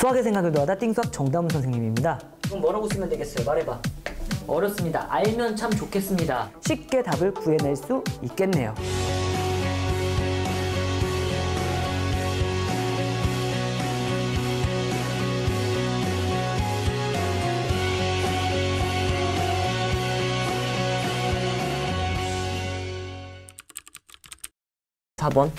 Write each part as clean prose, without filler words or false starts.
수학의 생각을 더하다 띵수학 정다운 선생님입니다. 그럼 뭐라고 쓰면 되겠어요? 말해봐. 어렵습니다. 알면 참 좋겠습니다. 쉽게 답을 구해낼 수 있겠네요. (4번)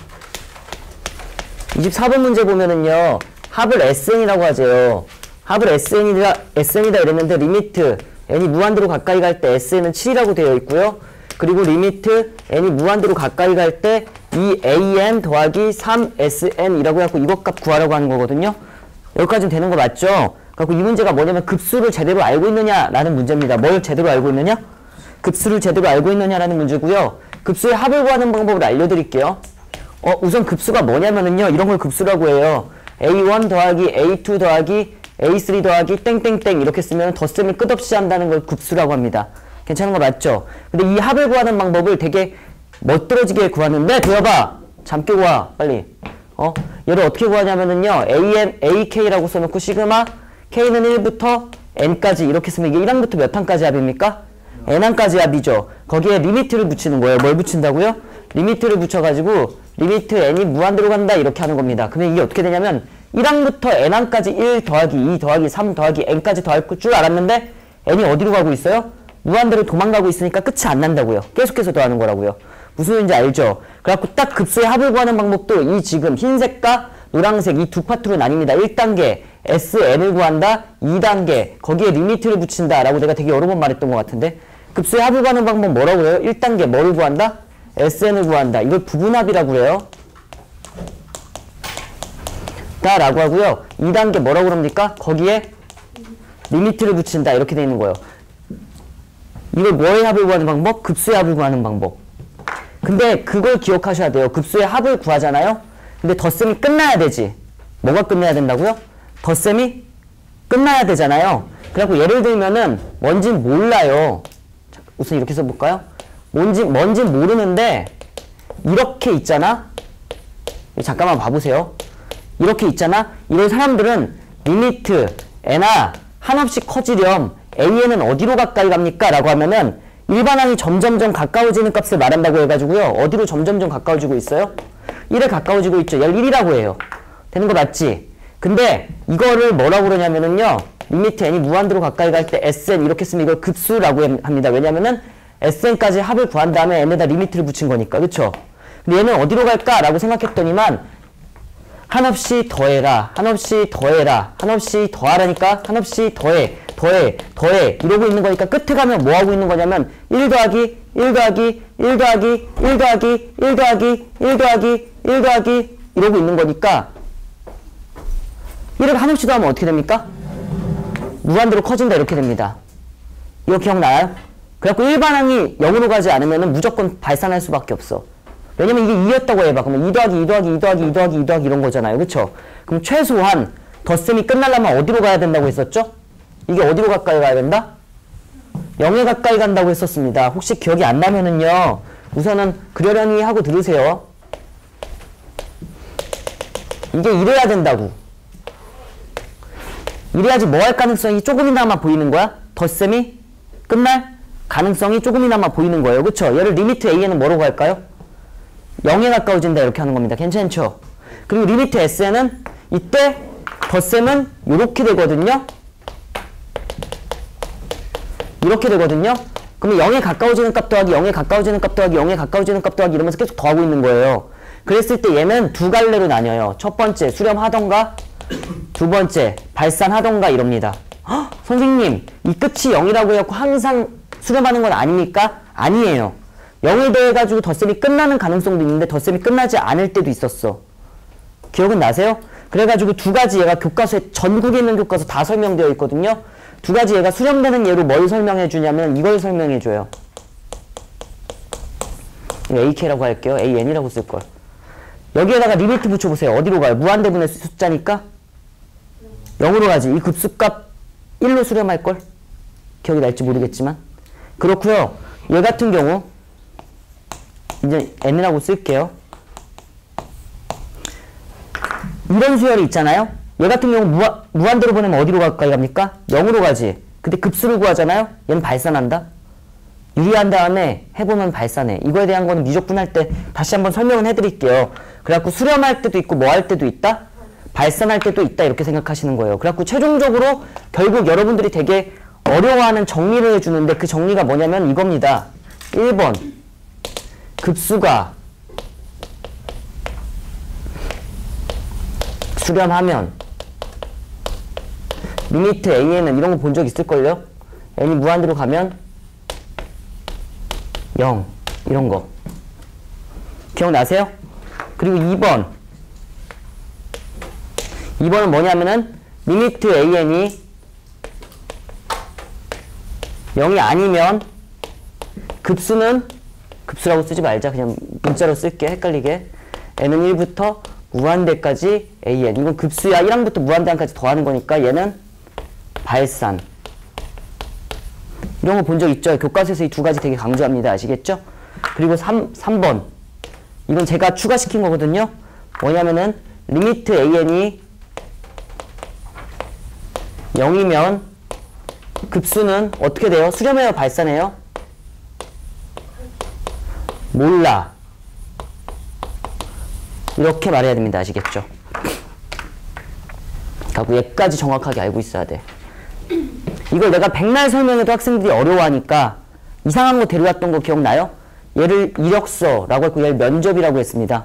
24번 문제 보면은요, 합을 SN이라고 하죠. 합을 SN이다 이랬는데, 리미트 n이 무한대로 가까이 갈 때 SN은 7이라고 되어 있고요. 그리고 리미트 n이 무한대로 가까이 갈 때 2an 더하기 3sn이라고 해갖고 이것 값 구하라고 하는 거거든요. 여기까지는 되는 거 맞죠? 그래갖고 이 문제가 뭐냐면 급수를 제대로 알고 있느냐라는 문제입니다. 뭘 제대로 알고 있느냐? 급수를 제대로 알고 있느냐라는 문제고요. 급수의 합을 구하는 방법을 알려드릴게요. 우선 급수가 뭐냐면은요, 이런 걸 급수라고 해요. a1 더하기 a2 더하기 a3 더하기 땡땡땡 이렇게 쓰면 덧셈을 끝없이 한다는 걸 급수라고 합니다. 괜찮은 거 맞죠? 근데 이 합을 구하는 방법을 되게 멋들어지게 구하는데, 배워봐! 잠 깨고 와, 빨리. 얘를 어떻게 구하냐면은요, ak라고 써놓고 시그마 k는 1부터 n까지 이렇게 쓰면 이게 1항부터 몇 항까지 합입니까? n항까지 합이죠. 거기에 리미트를 붙이는 거예요. 뭘 붙인다고요? 리미트를 붙여가지고 리미트 n이 무한대로 간다 이렇게 하는 겁니다. 그러면 이게 어떻게 되냐면 1항부터 n항까지 1 더하기 2 더하기 3 더하기 n까지 더할 줄 알았는데 n이 어디로 가고 있어요? 무한대로 도망가고 있으니까 끝이 안 난다고요. 계속해서 더하는 거라고요. 무슨 소리인지 알죠? 그래갖고 딱 급수의 합을 구하는 방법도 이 지금 흰색과 노란색 이 두 파트로 나뉩니다. 1단계 SN을 구한다. 2단계 거기에 리미트를 붙인다 라고 내가 되게 여러 번 말했던 것 같은데, 급수의 합을 구하는 방법 뭐라고 해요? 1단계 뭐를 구한다? SN을 구한다. 이걸 부분합이라고 해요. 라고 하고요. 2단계 뭐라고 그럽니까? 거기에 리미트를 붙인다. 이렇게 되어 있는 거예요. 이걸 뭐의 합을 구하는 방법? 급수의 합을 구하는 방법. 근데 그걸 기억하셔야 돼요. 급수의 합을 구하잖아요? 근데 덧셈이 끝나야 되지. 뭐가 끝나야 된다고요? 덧셈이 끝나야 되잖아요. 그래갖고 예를 들면은 뭔진 몰라요. 우선 이렇게 써볼까요? 뭔진 모르는데 이렇게 있잖아? 잠깐만 봐보세요. 이렇게 있잖아? 이런 사람들은 리미트 n아 한없이 커지렴 an은 어디로 가까이 갑니까? 라고 하면은 일반항이 점점점 가까워지는 값을 말한다고 해가지고요. 어디로 점점점 가까워지고 있어요? 1에 가까워지고 있죠. 얘를 1이라고 해요. 되는 거 맞지? 근데 이거를 뭐라고 그러냐면은요, 리미트 n이 무한대로 가까이 갈 때 sn 이렇게 쓰면 이걸 급수라고 합니다. 왜냐면은 sn까지 합을 구한 다음에 n에다 리미트를 붙인 거니까. 그쵸? 근데 얘는 어디로 갈까? 라고 생각했더니만 한없이 더해라, 한없이 더해라, 한없이 더하라니까 한없이 더해 이러고 있는 거니까 끝에 가면 뭐 하고 있는 거냐면 1 더하기 1 더하기 1 더하기 1 더하기 1 더하기 1 더하기 1 더하기 이러고 있는 거니까 1을 한없이 더하면 어떻게 됩니까? 무한대로 커진다 이렇게 됩니다. 이거 기억나요? 그래갖고 일반항이 0으로 가지 않으면 무조건 발산할 수밖에 없어. 왜냐면 이게 2였다고 해봐. 그러면 2 더하기 2 더하기 2 더하기 2 더하기 2 더하기 이런 거잖아요. 그쵸? 그럼 최소한 덧셈이 끝나려면 어디로 가야 된다고 했었죠? 이게 어디로 가까이 가야 된다? 0에 가까이 간다고 했었습니다. 혹시 기억이 안 나면은요, 우선은 그러려니 하고 들으세요. 이게 이래야 된다고. 이래야지 뭐 할 가능성이 조금이나마 보이는 거야? 덧셈이 끝날 가능성이 조금이나마 보이는 거예요. 그쵸? 얘를 리미트 a는 뭐로 갈까요? 0에 가까워진다 이렇게 하는 겁니다. 괜찮죠? 그리고 리미트 sn은 이때 덧셈은 이렇게 되거든요. 이렇게 되거든요. 그러면 0에 가까워지는 값 더하기 0에 가까워지는 값 더하기 0에 가까워지는 값 더하기 이러면서 계속 더하고 있는 거예요. 그랬을 때 얘는 두 갈래로 나뉘어요. 첫 번째 수렴하던가, 두 번째 발산하던가 이럽니다. 헉, 선생님 이 끝이 0이라고 해갖고 항상 수렴하는 건 아닙니까? 아니에요. 0을 더해가지고 덧셈이 끝나는 가능성도 있는데 덧셈이 끝나지 않을 때도 있었어. 기억은 나세요? 그래가지고 두 가지 얘가 교과서에 전국에 있는 교과서 다 설명되어 있거든요. 두 가지 얘가 수렴되는 예로 뭘 설명해 주냐면 이걸 설명해 줘요. ak라고 할게요. an이라고 쓸걸. 여기에다가 리미트 붙여보세요. 어디로 가요? 무한대분의 숫자니까 0으로 가지. 이 급수값 1로 수렴할걸? 기억이 날지 모르겠지만. 그렇고요. 얘 같은 경우 이제 n이라고 쓸게요. 이런 수열이 있잖아요. 얘 같은 경우 무한대로 보내면 어디로 가까이 갑니까? 0으로 가지. 근데 급수를 구하잖아요? 얘는 발산한다. 유리한 다음에 해보면 발산해. 이거에 대한 거는 미적분할 때 다시 한번 설명을 해드릴게요. 그래갖고 수렴할 때도 있고 뭐 할 때도 있다? 발산할 때도 있다 이렇게 생각하시는 거예요. 그래갖고 최종적으로 결국 여러분들이 되게 어려워하는 정리를 해주는데 그 정리가 뭐냐면 이겁니다. 1번 급수가 수렴하면 리미트 a에는 이런 거 본 적 있을걸요? n이 무한대로 가면 0 이런 거 기억나세요? 그리고 2번은 뭐냐면은 리미트 an이 0이 아니면 급수라고 쓰지 말자. 그냥 문자로 쓸게. 헷갈리게. n은 1부터 무한대까지 an. 이건 급수야. 1항부터 무한대항까지 더하는 거니까 얘는 발산. 이런 거 본 적 있죠? 교과서에서 이 두 가지 되게 강조합니다. 아시겠죠? 그리고 3번. 이건 제가 추가시킨 거거든요. 뭐냐면은 리미트 an이 0이면 급수는 어떻게 돼요? 수렴해요? 발산해요? 몰라. 이렇게 말해야 됩니다. 아시겠죠? 그리고 얘까지 정확하게 알고 있어야 돼. 이걸 내가 백날 설명해도 학생들이 어려워하니까 이상한 거 데려왔던 거 기억나요? 얘를 이력서라고 했고 얘를 면접이라고 했습니다.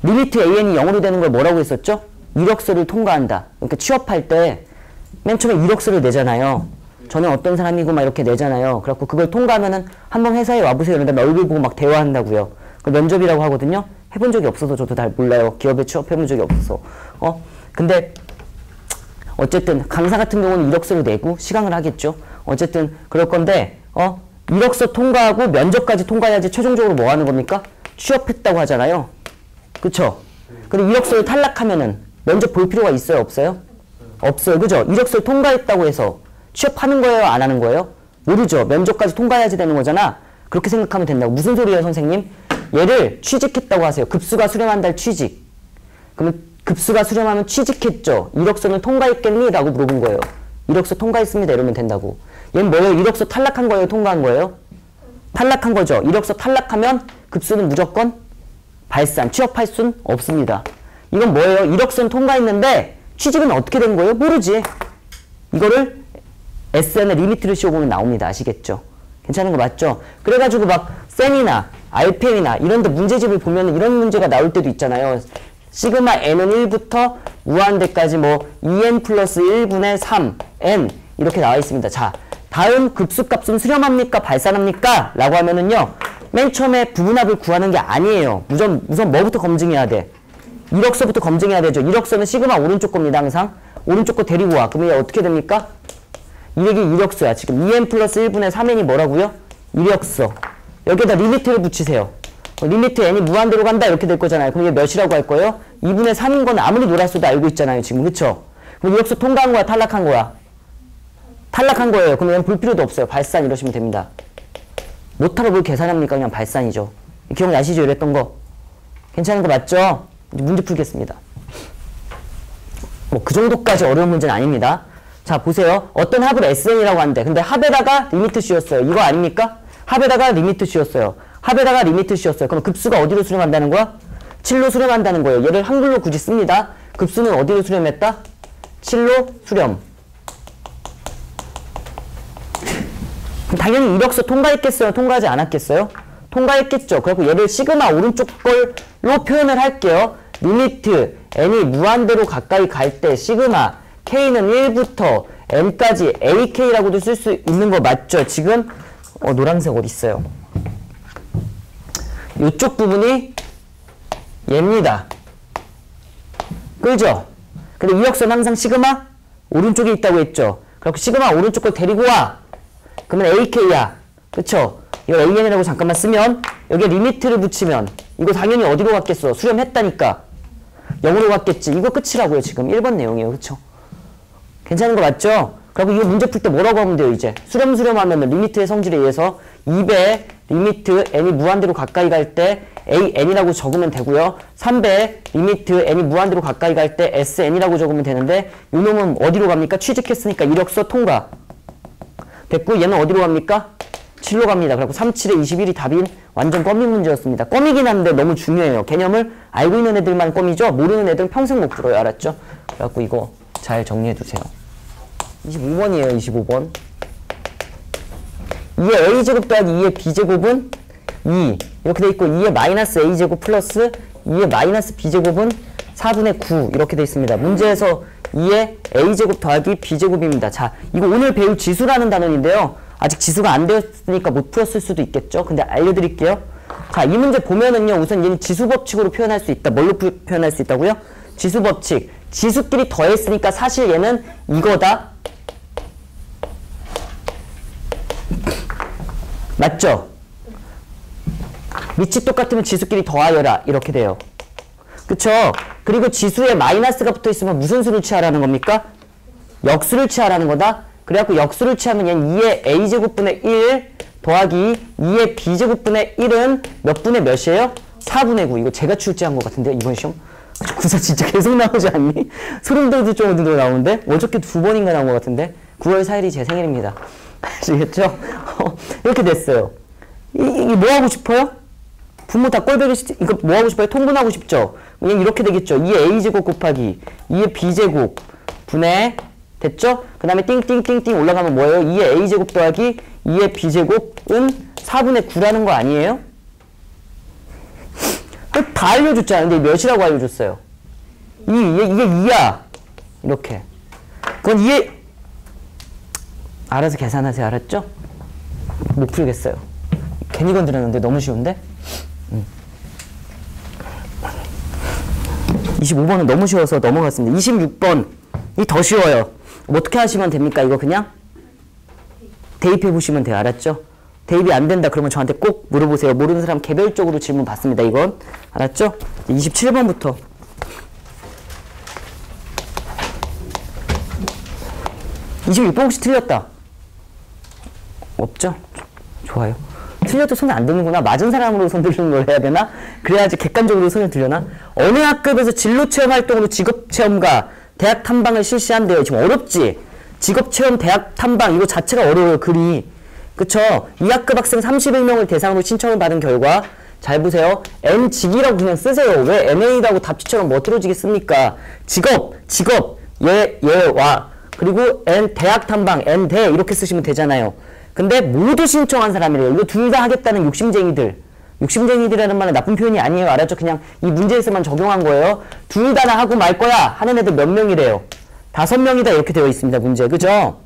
리미트 an이 0으로 되는 걸 뭐라고 했었죠? 이력서를 통과한다. 그러니까 취업할 때 맨 처음에 이력서를 내잖아요. 저는 어떤 사람이고 막 이렇게 내잖아요. 그래갖고 그걸 통과하면은 한번 회사에 와보세요. 이런 다음에 얼굴 보고 막 대화한다고요. 그 면접이라고 하거든요. 해본 적이 없어서 저도 잘 몰라요. 기업에 취업해본 적이 없어서. 근데 어쨌든 강사 같은 경우는 이력서를 내고 시강을 하겠죠. 어쨌든 그럴 건데 이력서 통과하고 면접까지 통과해야지 최종적으로 뭐 하는 겁니까? 취업했다고 하잖아요. 그쵸? 근데 이력서를 탈락하면은 면접 볼 필요가 있어요? 없어요? 없어요. 그죠? 이력서를 통과했다고 해서 취업하는 거예요? 안 하는 거예요? 모르죠. 면접까지 통과해야지 되는 거잖아. 그렇게 생각하면 된다고. 무슨 소리예요, 선생님? 얘를 취직했다고 하세요. 급수가 수렴한다 취직. 그러면 급수가 수렴하면 취직했죠. 이력서는 통과했겠니? 라고 물어본 거예요. 이력서 통과했습니다. 이러면 된다고. 얘는 뭐예요? 이력서 탈락한 거예요? 통과한 거예요? 탈락한 거죠. 이력서 탈락하면 급수는 무조건 발산. 취업할 순 없습니다. 이건 뭐예요? 이력서는 통과했는데 취직은 어떻게 된 거예요? 모르지. 이거를 SN의 리미트를 씌워보면 나옵니다. 아시겠죠? 괜찮은 거 맞죠? 그래가지고 막 셈이나 RPM이나 이런 데 문제집을 보면 이런 문제가 나올 때도 있잖아요. 시그마 n은 1부터 무한대까지 뭐 2n 플러스 1분의 3n 이렇게 나와 있습니다. 자, 다음 급수값은 수렴합니까? 발산합니까? 라고 하면은요. 맨 처음에 부분합을 구하는 게 아니에요. 우선 뭐부터 검증해야 돼? 이력서부터 검증해야 되죠. 이력서는 시그마 오른쪽 겁니다. 항상. 오른쪽 거 데리고 와. 그러면 어떻게 됩니까? 이게 이력서야. 지금 2n 플러스 1분의 3n이 뭐라고요? 이력서. 여기에다 리미트를 붙이세요. 리미트 n이 무한대로 간다 이렇게 될 거잖아요. 그럼 이게 몇이라고 할 거예요? 2분의 3인 건 아무리 놀았어도 알고 있잖아요. 지금. 그쵸? 그럼 이력서 통과한 거야? 탈락한 거야? 탈락한 거예요. 그럼 얘는 볼 필요도 없어요. 발산 이러시면 됩니다. 못하러 뭘 계산합니까? 그냥 발산이죠. 기억나시죠? 이랬던 거. 괜찮은 거 맞죠? 이제 문제 풀겠습니다. 뭐 그 정도까지 어려운 문제는 아닙니다. 자, 보세요. 어떤 합을 SN이라고 하는데 근데 합에다가 리미트 씌웠어요. 이거 아닙니까? 합에다가 리미트 씌웠어요. 합에다가 리미트 씌웠어요. 그럼 급수가 어디로 수렴한다는 거야? 7로 수렴한다는 거예요. 얘를 한글로 굳이 씁니다. 급수는 어디로 수렴했다? 7로 수렴. 당연히 이력서 통과했겠어요? 통과하지 않았겠어요? 통과했겠죠. 그래서 얘를 시그마 오른쪽 걸로 표현을 할게요. 리미트 n이 무한대로 가까이 갈 때 시그마 k는 1부터 n까지 ak라고도 쓸 수 있는 거 맞죠? 지금 노란색 어디 있어요? 이쪽 부분이 얘입니다. 그죠? 근데 이력서는 항상 시그마 오른쪽에 있다고 했죠? 그래서 시그마 오른쪽 걸 데리고 와. 그러면 ak야. 그쵸? 이거 an이라고 잠깐만 쓰면 여기에 리미트를 붙이면 이거 당연히 어디로 갔겠어? 수렴했다니까 0으로 갔겠지. 이거 끝이라고요. 지금 1번 내용이에요. 그쵸? 괜찮은 거 맞죠? 그리고 이거 문제 풀 때 뭐라고 하면 돼요? 이제 수렴하면 리미트의 성질에 의해서 2배 리미트 n이 무한대로 가까이 갈 때 AN이라고 적으면 되고요. 3배 리미트 n이 무한대로 가까이 갈 때 SN이라고 적으면 되는데 이 놈은 어디로 갑니까? 취직했으니까 이력서 통과. 됐고 얘는 어디로 갑니까? 7로 갑니다. 그래서 3, 7에 21이 답인 완전 껌인 문제였습니다. 껌이긴 한데 너무 중요해요. 개념을 알고 있는 애들만 껌이죠. 모르는 애들은 평생 못 풀어요. 알았죠? 그래갖고 이거 잘 정리해두세요. 25번이에요. 25번. 2의 a제곱 더하기 2의 b제곱은 2 이렇게 돼 있고 2의 마이너스 a제곱 플러스 2의 마이너스 b제곱은 4분의 9 이렇게 돼 있습니다. 문제에서 2의 a제곱 더하기 b제곱입니다. 자, 이거 오늘 배울 지수라는 단원인데요. 아직 지수가 안 되었으니까 못 풀었을 수도 있겠죠. 근데 알려드릴게요. 자, 이 문제 보면은요. 우선 얘는 지수법칙으로 표현할 수 있다. 뭘로 표현할 수 있다고요? 지수법칙. 지수끼리 더했으니까 사실 얘는 이거다. 맞죠? 밑이 똑같으면 지수끼리 더하여라. 이렇게 돼요. 그쵸? 그리고 지수에 마이너스가 붙어있으면 무슨 수를 취하라는 겁니까? 역수를 취하라는 거다. 그래갖고 역수를 취하면 얘는 2의 a제곱분의 1 더하기 2의 b제곱분의 1은 몇 분의 몇이에요? 4분의 9. 이거 제가 출제한 것 같은데 이번 시험? 구사 진짜 계속 나오지 않니? 소름 돋을 정도로 나오는데? 어저께 2번인가 나온 것 같은데? 9월 4일이 제 생일입니다. 아시겠죠? 이렇게 됐어요. 이게 뭐 하고 싶어요? 부모 다 꼴보기 이거 뭐 하고 싶어요? 통분하고 싶죠? 그냥 이렇게 되겠죠. 2의 a제곱 곱하기 2의 b제곱 분의 됐죠? 그 다음에 띵띵띵띵 올라가면 뭐예요? 2의 a제곱 더하기 2의 b제곱은 4분의 9라는 거 아니에요? 다 알려줬잖아요. 근데 몇이라고 알려줬어요? 이게 2야. 이렇게. 그건 2의 알아서 계산하세요. 알았죠? 못 풀겠어요. 괜히 건드렸는데 너무 쉬운데? 25번은 너무 쉬워서 넘어갔습니다. 26번이 더 쉬워요. 어떻게 하시면 됩니까? 이거 그냥 대입해 보시면 돼요. 알았죠? 대입이 안 된다 그러면 저한테 꼭 물어보세요. 모르는 사람 개별적으로 질문 받습니다. 이건 알았죠? 27번부터 26번 혹시 틀렸다? 없죠? 좋아요. 틀려도 손 안 드는구나. 맞은 사람으로 손 드는 걸 해야 되나? 그래야지 객관적으로 손을 들려나? 어느 학급에서 진로체험 활동으로 직업체험과 대학 탐방을 실시한대요. 지금 어렵지? 직업체험 대학 탐방 이거 자체가 어려워요. 글이. 그쵸? 이 학급 학생 31명을 대상으로 신청을 받은 결과 잘 보세요. N직이라고 그냥 쓰세요. 왜 NA라고 답지처럼 멋들어지겠습니까? 직업, 얘와 그리고 N 대학 탐방, N대 이렇게 쓰시면 되잖아요. 근데 모두 신청한 사람이래요. 이거 둘 다 하겠다는 욕심쟁이들. 욕심쟁이들이라는 말은 나쁜 표현이 아니에요. 알았죠? 그냥 이 문제에서만 적용한 거예요. 둘 다나 하고 말 거야 하는 애들 몇 명이래요? 5명이다 이렇게 되어 있습니다. 문제. 그죠?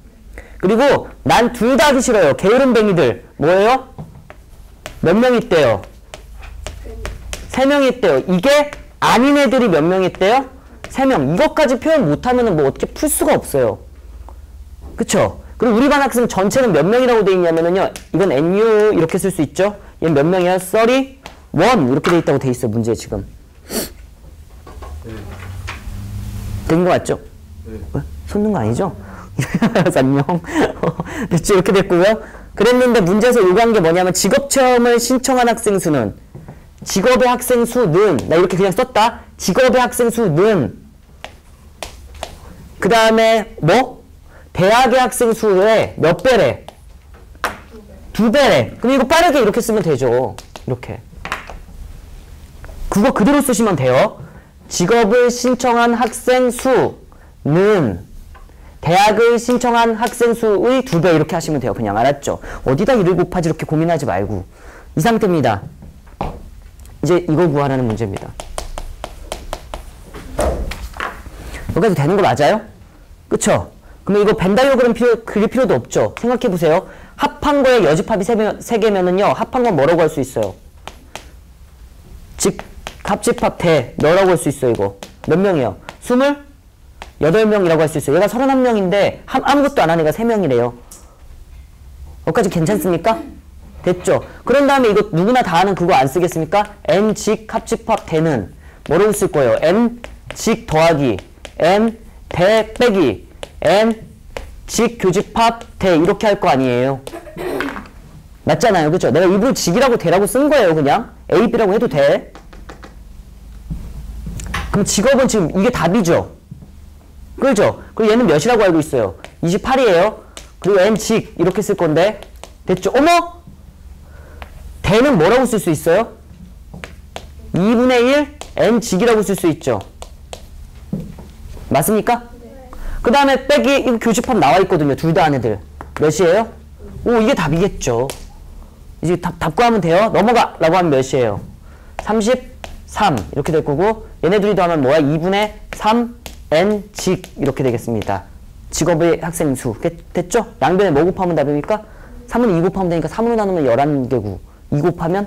그리고 난 둘 다 하기 싫어요. 게으름뱅이들. 뭐예요? 몇 명 있대요? 3명 있대요. 이게 아닌 애들이 몇 명 있대요? 3명. 이것까지 표현 못하면 뭐 어떻게 풀 수가 없어요. 그쵸? 그리고 우리 반 학생 전체는 몇 명이라고 돼 있냐면은요. 이건 NU 이렇게 쓸 수 있죠? 얘는 몇 명이야? 31 이렇게 돼 있다고 돼 있어요. 문제에 지금. 된 거 맞죠? 손든 거 아니죠? 안녕. 됐죠? 이렇게 됐고요. 그랬는데 문제에서 요구한 게 뭐냐면 직업체험을 신청한 학생 수는 직업의 학생 수는 나 이렇게 그냥 썼다. 직업의 학생 수는 그 다음에 뭐? 대학의 학생 수의 몇 배래? 2배래. 그럼 이거 빠르게 이렇게 쓰면 되죠. 이렇게. 그거 그대로 쓰시면 돼요. 직업을 신청한 학생 수는 대학을 신청한 학생 수의 2배 이렇게 하시면 돼요. 그냥 알았죠? 어디다 1을 곱하지 이렇게 고민하지 말고. 이 상태입니다. 이제 이거 구하라는 문제입니다. 여기까지 되는 거 맞아요? 그쵸? 그러면 이거 벤다이어그램 그릴 필요도 없죠? 생각해보세요. 합한 거에 여집합이 3개면은요. 합한 건 뭐라고 할 수 있어요? 합집합 대 너라고 할 수 있어요. 이거 몇 명이에요? 28명이라고 할 수 있어요. 얘가 31명인데 아무것도 안 한 애가 3명이래요. 여기까지 괜찮습니까? 됐죠? 그런 다음에 이거 누구나 다 아는 그거 안 쓰겠습니까? N직 합집합 대는 뭐라고 쓸 거예요? N직 더하기 N 대 빼기 N직 교집합 대 이렇게 할 거 아니에요. 맞잖아요. 그쵸? 내가 일부러 직이라고 대라고 쓴 거예요. 그냥 A, B라고 해도 돼. 그럼 직업은 지금 이게 답이죠. 그죠? 그리고 얘는 몇이라고 알고 있어요? 28이에요. 그리고 N 직 이렇게 쓸 건데 됐죠? 어머! 대는 뭐라고 쓸 수 있어요? 2분의 1 N 직이라고 쓸 수 있죠. 맞습니까? 네. 그 다음에 빼기 이거 교집합 나와 있거든요. 둘 다 아내들. 몇이에요? 오, 이게 답이겠죠. 이제 답 구하면 돼요. 넘어가! 라고 하면 몇이에요? 33 이렇게 될 거고 얘네 둘이 더하면 뭐야? 2분의 3 N 직 이렇게 되겠습니다. 직업의 학생 수. 됐죠? 양변에 뭐 곱하면 답입니까? 3은 2 곱하면 되니까 3으로 나누면 11개고 2 곱하면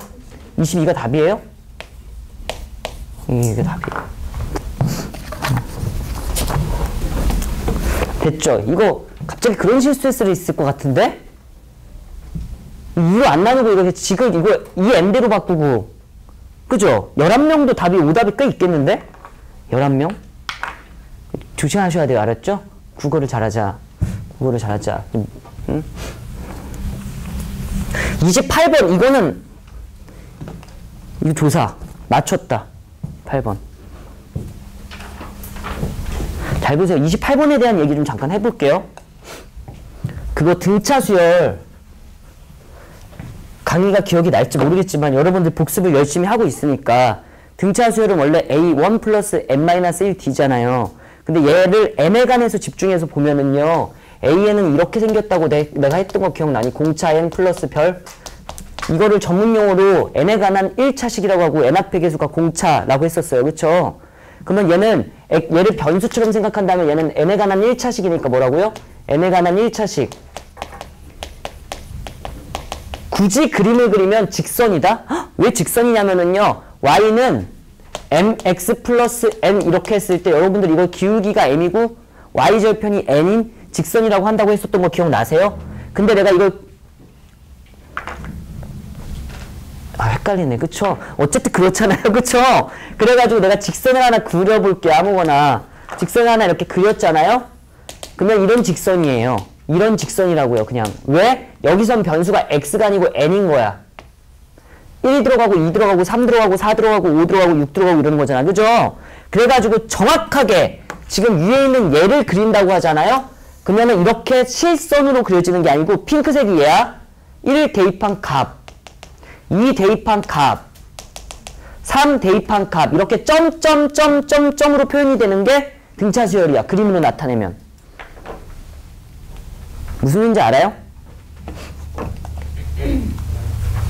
22가 답이에요? 이게 답이에요. 됐죠? 이거 갑자기 그런 실수했을 수 있을 것 같은데? 2로 안 나누고 이렇게 지금 이거 이 N대로 바꾸고 그죠? 11명도 답이 오답이 꽤 있겠는데? 11명? 조심하셔야 돼요. 알았죠? 국어를 잘하자. 국어를 잘하자. 응? 28번 이거는 이거 조사 맞췄다. 8번. 잘 보세요. 28번에 대한 얘기 좀 잠깐 해볼게요. 그거 등차 수열 강의가 기억이 날지 모르겠지만 여러분들 복습을 열심히 하고 있으니까 등차 수열은 원래 A1 플러스 N-1D잖아요. 근데 얘를 N에 관해서 집중해서 보면은요. A에는 이렇게 생겼다고 내가 했던 거 기억나니? 공차 N 플러스 별. 이거를 전문용어로 N에 관한 1차식이라고 하고 N 앞의 개수가 공차라고 했었어요. 그쵸? 그러면 얘는 얘를 변수처럼 생각한다면 얘는 N에 관한 1차식이니까 뭐라고요? N에 관한 1차식. 굳이 그림을 그리면 직선이다? 헉, 왜 직선이냐면은요. Y는 mx 플러스 n 이렇게 했을 때 여러분들 이거 기울기가 m이고 y절편이 n인 직선이라고 한다고 했었던 거 기억나세요? 근데 내가 이걸 헷갈리네. 그쵸? 어쨌든 그렇잖아요. 그쵸? 그래가지고 내가 직선을 하나 그려볼게. 아무거나 직선을 하나 이렇게 그렸잖아요? 그러면 이런 직선이에요. 이런 직선이라고요. 그냥 왜? 여기선 변수가 x가 아니고 n인 거야. 1 들어가고 2 들어가고 3 들어가고 4 들어가고 5 들어가고 6 들어가고 이러는 거잖아. 그죠? 그래가지고 정확하게 지금 위에 있는 얘를 그린다고 하잖아요? 그러면은 이렇게 실선으로 그려지는 게 아니고 핑크색이 얘야. 1 대입한 값, 2 대입한 값, 3 대입한 값 이렇게 점으로 표현이 되는 게 등차 수열이야. 그림으로 나타내면. 무슨 말인지 알아요?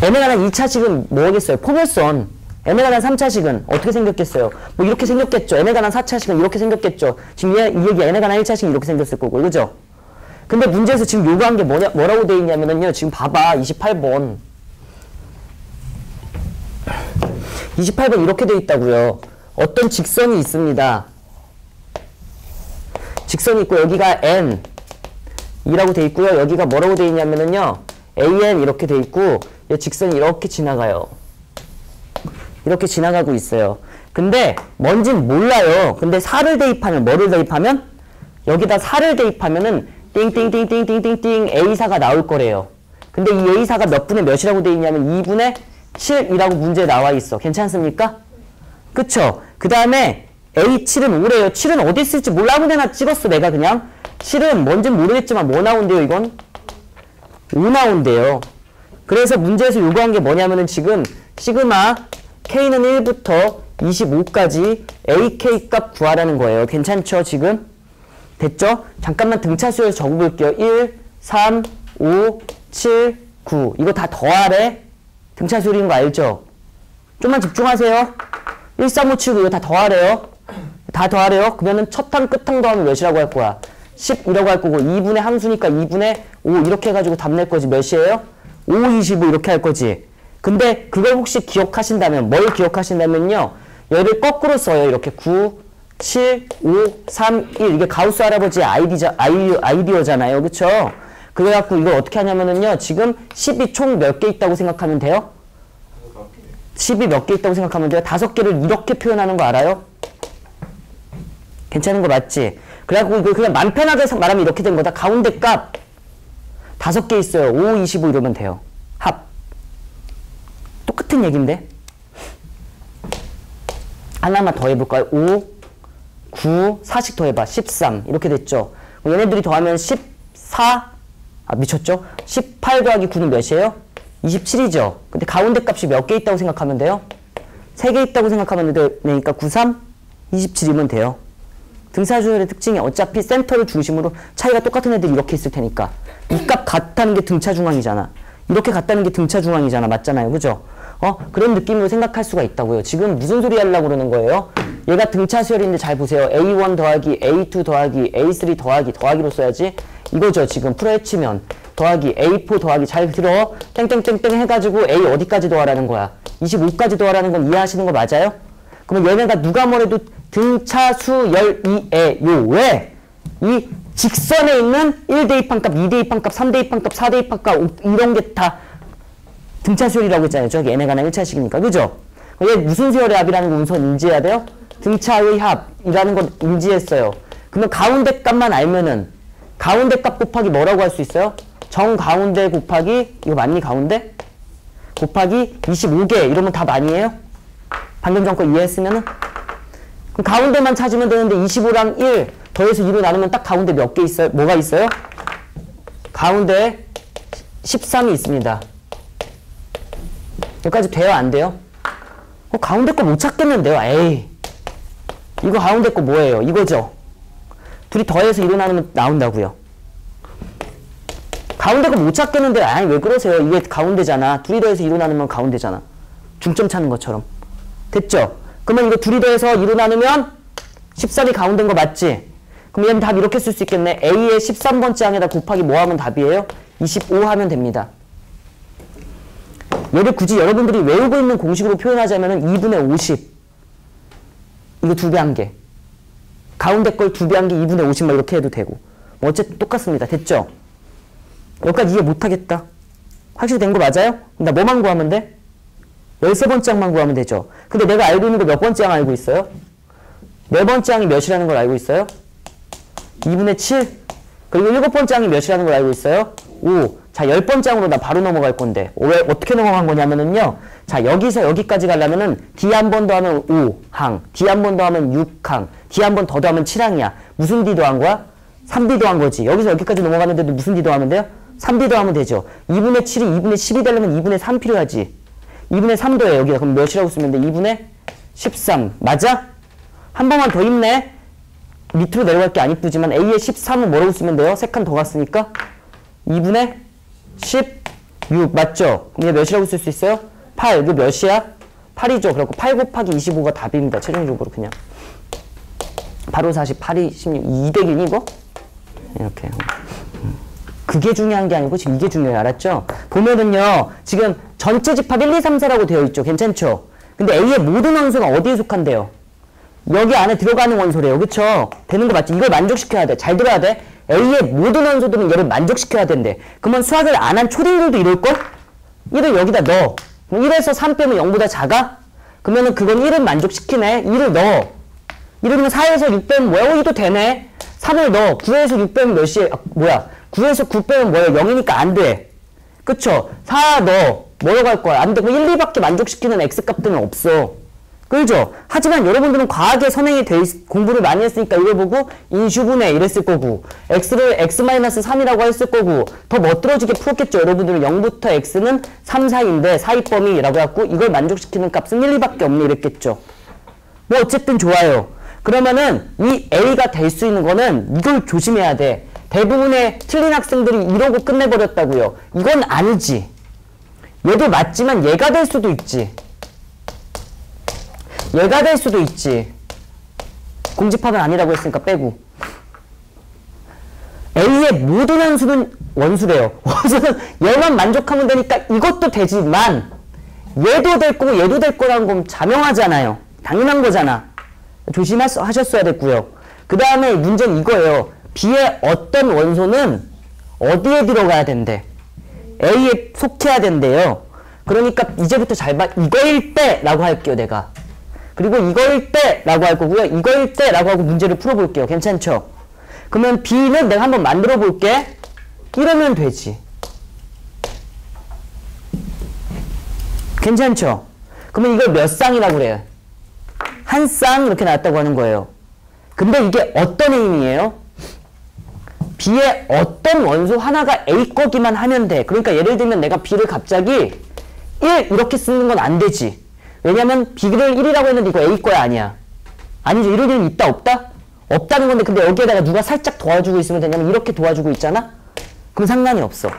N에 관한 2차식은 뭐겠어요? 포괄선. N에 관한 3차식은 어떻게 생겼겠어요? 뭐 이렇게 생겼겠죠. N에 관한 4차식은 이렇게 생겼겠죠. 지금 이 얘기 N에 관한 1차식은 이렇게 생겼을 거고, 그죠? 근데 문제에서 지금 요구한 게 뭐라고 돼 있냐면요. 지금 봐봐. 28번. 28번 이렇게 돼 있다고요. 어떤 직선이 있습니다. 직선이 있고 여기가 N 이라고 돼 있고요. 여기가 뭐라고 돼 있냐면은요. AN 이렇게 돼 있고 이 직선이 이렇게 지나가요. 이렇게 지나가고 있어요. 근데 뭔진 몰라요. 근데 4를 대입하면 뭐를 대입하면? 여기다 4를 대입하면은 띵띵띵띵띵띵띵 A4가 나올 거래요. 근데 이 A4가 몇 분의 몇이라고 돼 있냐면 2분의 7이라고 문제에 나와 있어. 괜찮습니까? 그쵸? 그 다음에 A7은 5래요. 7은 어디 있을지 몰라. 아무 데나 찍었어. 내가 그냥. 7은 뭔진 모르겠지만 뭐 나온대요 이건? 5 나온대요. 그래서 문제에서 요구한 게 뭐냐면은 지금 시그마 K는 1부터 25까지 AK 값 구하라는 거예요. 괜찮죠 지금? 됐죠? 잠깐만 등차 수열 적어볼게요. 1, 3, 5, 7, 9 이거 다 더하래. 등차 수열인 거 알죠? 좀만 집중하세요. 1, 3, 5, 7, 9 이거 다 더하래요. 다 더하래요. 그러면은 첫 항 끝 항 더하면 몇이라고 할 거야? 10이라고 할 거고 2분의 함수니까 2분의 5 이렇게 해가지고 답 낼 거지. 몇이에요? 5, 25 이렇게 할 거지. 근데 그걸 혹시 기억하신다면 뭘 기억하신다면요. 얘를 거꾸로 써요. 이렇게 9, 7, 5, 3, 1 이게 가우스 할아버지의 아이디어잖아요. 그쵸? 그래갖고 이걸 어떻게 하냐면은요. 지금 10이 총 몇 개 있다고 생각하면 돼요? 10이 몇 개 있다고 생각하면 돼요? 5개를 이렇게 표현하는 거 알아요? 괜찮은 거 맞지? 그래갖고 이거 그냥 맘 편하게 말하면 이렇게 된 거다. 가운데 값 5개 있어요. 5, 25 이러면 돼요. 합. 똑같은 얘기인데? 하나만 더 해볼까요? 5, 9, 4씩 더 해봐. 13 이렇게 됐죠. 얘네들이 더하면 14, 미쳤죠? 18 더하기 9는 몇이에요? 27이죠. 근데 가운데 값이 몇 개 있다고 생각하면 돼요? 3개 있다고 생각하면 되니까 9, 3, 27이면 돼요. 등차수열의 특징이 어차피 센터를 중심으로 차이가 똑같은 애들이 이렇게 있을 테니까 이 값 같다는 게 등차 중앙이잖아. 이렇게 같다는 게 등차 중앙이잖아. 맞잖아요. 그죠? 그런 느낌으로 생각할 수가 있다고요. 지금 무슨 소리 하려고 그러는 거예요? 얘가 등차 수열인데 잘 보세요. A1 더하기 A2 더하기 A3 더하기로 써야지. 이거죠. 지금 풀어헤치면 더하기 A4 더하기 잘 들어. 땡땡땡땡 해가지고 A 어디까지 더하라는 거야? 25까지 더하라는 건 이해하시는 거 맞아요? 그러면 얘네가 누가 뭐래도 등차 수열이에요. 왜? 이 직선에 있는 1대입항값, 2대입항값, 3대입항값, 4대입항값 이런 게 다 등차 수열이라고 했잖아요. 저기 얘네가 나 1차식이니까. 그죠? 얘 무슨 수열의 합이라는 거 우선 인지해야 돼요? 등차의 합이라는 걸 인지했어요. 그러면 가운데 값만 알면은 가운데 값 곱하기 뭐라고 할 수 있어요? 정가운데 곱하기 이거 맞니 가운데? 곱하기 25개 이러면 답 아니에요? 방금 전 거 이해했으면은? 그럼 가운데만 찾으면 되는데 25랑 1 더해서 2로 나누면 딱 가운데 몇 개 있어요? 뭐가 있어요? 가운데 13이 있습니다. 여기까지 돼요? 안 돼요? 가운데 거 못 찾겠는데요? 에이. 이거 가운데 거 뭐예요? 이거죠? 둘이 더해서 2로 나누면 나온다고요. 가운데 거 못 찾겠는데 아니 왜 그러세요? 이게 가운데잖아. 둘이 더해서 2로 나누면 가운데잖아. 중점 찾는 것처럼. 됐죠? 그러면 이거 둘이 더해서 2로 나누면 13이 가운데인 거 맞지? 그럼 얘는 답 이렇게 쓸 수 있겠네. A의 13번째 항에다 곱하기 뭐 하면 답이에요? 25 하면 됩니다. 얘를 굳이 여러분들이 외우고 있는 공식으로 표현하자면 2분의 50 이거 2배 한 개 가운데 걸 2배 한 개 2분의 50 막 이렇게 해도 되고 뭐 어쨌든 똑같습니다. 됐죠? 여기까지 이해 못하겠다. 확실히 된 거 맞아요? 나 뭐만 구하면 돼? 13번째 항만 구하면 되죠. 근데 내가 알고 있는 거 몇 번째 항 알고 있어요? 4번째 항이 몇이라는 걸 알고 있어요? 2분의 7 그리고 7번째 항이 몇이라는 걸 알고 있어요? 5 자 10번째 항으로 나 바로 넘어갈 건데 왜 어떻게 넘어간 거냐면은요 자 여기서 여기까지 가려면은 D 한 번 더 하면 5항 D 한 번 더 하면 6항 D 한 번 더 더하면 7항이야. 무슨 D 더한 거야? 3D 더한 거지. 여기서 여기까지 넘어가는데도 무슨 D 더하면 돼요? 3D 더하면 되죠. 2분의 7이 2분의 10이 되려면 2분의 3 필요하지. 2분의 3 더해 여기다. 그럼 몇이라고 쓰면 돼? 2분의 13 맞아? 한 번만 더 입네. 밑으로 내려갈 게 안 이쁘지만 A의 13은 뭐라고 쓰면 돼요? 3칸 더 갔으니까 2분의 16 맞죠? 그럼 얘 몇이라고 쓸 수 있어요? 8 이거 몇이야? 8이죠. 그래갖고 8 곱하기 25가 답입니다. 최종적으로 그냥 바로 48이 16 200이니 이거? 이렇게 그게 중요한 게 아니고 지금 이게 중요해요. 알았죠? 보면은요 지금 전체 집합 1, 2, 3, 4라고 되어 있죠. 괜찮죠? 근데 A의 모든 원소가 어디에 속한대요? 여기 안에 들어가는 원소래요. 그쵸? 되는 거 맞지? 이걸 만족시켜야 돼. 잘 들어야 돼. A의 모든 원소들은 얘를 만족시켜야 된대. 그러면 수학을 안 한 초딩들도 이럴걸? 1을 여기다 넣어. 1에서 3 빼면 0보다 작아? 그러면은 그건 1은 만족시키네. 1을 넣어. 예를 들면 4에서 6 빼면 뭐야? 2도 되네. 3을 넣어. 9에서 6 빼면 몇이에요? 9에서 9 빼면 뭐예요? 0이니까 안 돼. 그쵸? 4 넣어. 뭐라고 할 거야? 안 되고 1, 2밖에 만족시키는 X값들은 없어. 그죠? 하지만 여러분들은 과학에 선행이 공부를 많이 했으니까 이걸 보고 인수분해 이랬을 거고 X를 X-3이라고 했을 거고 더 멋들어지게 풀었겠죠. 여러분들은 0부터 X는 3, 4인데 사이범위라고 해갖고 이걸 만족시키는 값은 1, 2밖에 없네 이랬겠죠. 뭐 어쨌든 좋아요. 그러면은 이 A가 될 수 있는 거는 이걸 조심해야 돼. 대부분의 틀린 학생들이 이러고 끝내버렸다고요. 이건 아니지. 얘도 맞지만 얘가 될 수도 있지. 얘가 될 수도 있지. 공집합은 아니라고 했으니까 빼고. A의 모든 원수는 원수래요. 원수는 얘만 만족하면 되니까 이것도 되지만 얘도 될 거고 얘도 될 거라는 건 자명하잖아요. 당연한 거잖아. 조심하셨어야 됐고요. 그 다음에 문제는 이거예요. B의 어떤 원소는 어디에 들어가야 된대? A에 속해야 된대요. 그러니까 이제부터 잘 봐. 이거일 때 라고 할게요. 내가. 그리고 이거일 때 라고 할 거고요. 이거일 때 라고 하고 문제를 풀어볼게요. 괜찮죠? 그러면 B는 내가 한번 만들어 볼게. 이러면 되지. 괜찮죠? 그러면 이걸 몇 쌍이라고 그래요? 한 쌍 이렇게 나왔다고 하는 거예요. 근데 이게 어떤 의미예요? B의 어떤 원소 하나가 A 거기만 하면 돼. 그러니까 예를 들면 내가 B를 갑자기 1 이렇게 쓰는 건 안 되지. 왜냐면 B를 1이라고 했는데 이거 A 거야 아니야. 아니죠. 이럴 일은 있다 없다? 없다는 건데 근데 여기에다가 누가 살짝 도와주고 있으면 되냐면 이렇게 도와주고 있잖아? 그럼 상관이 없어.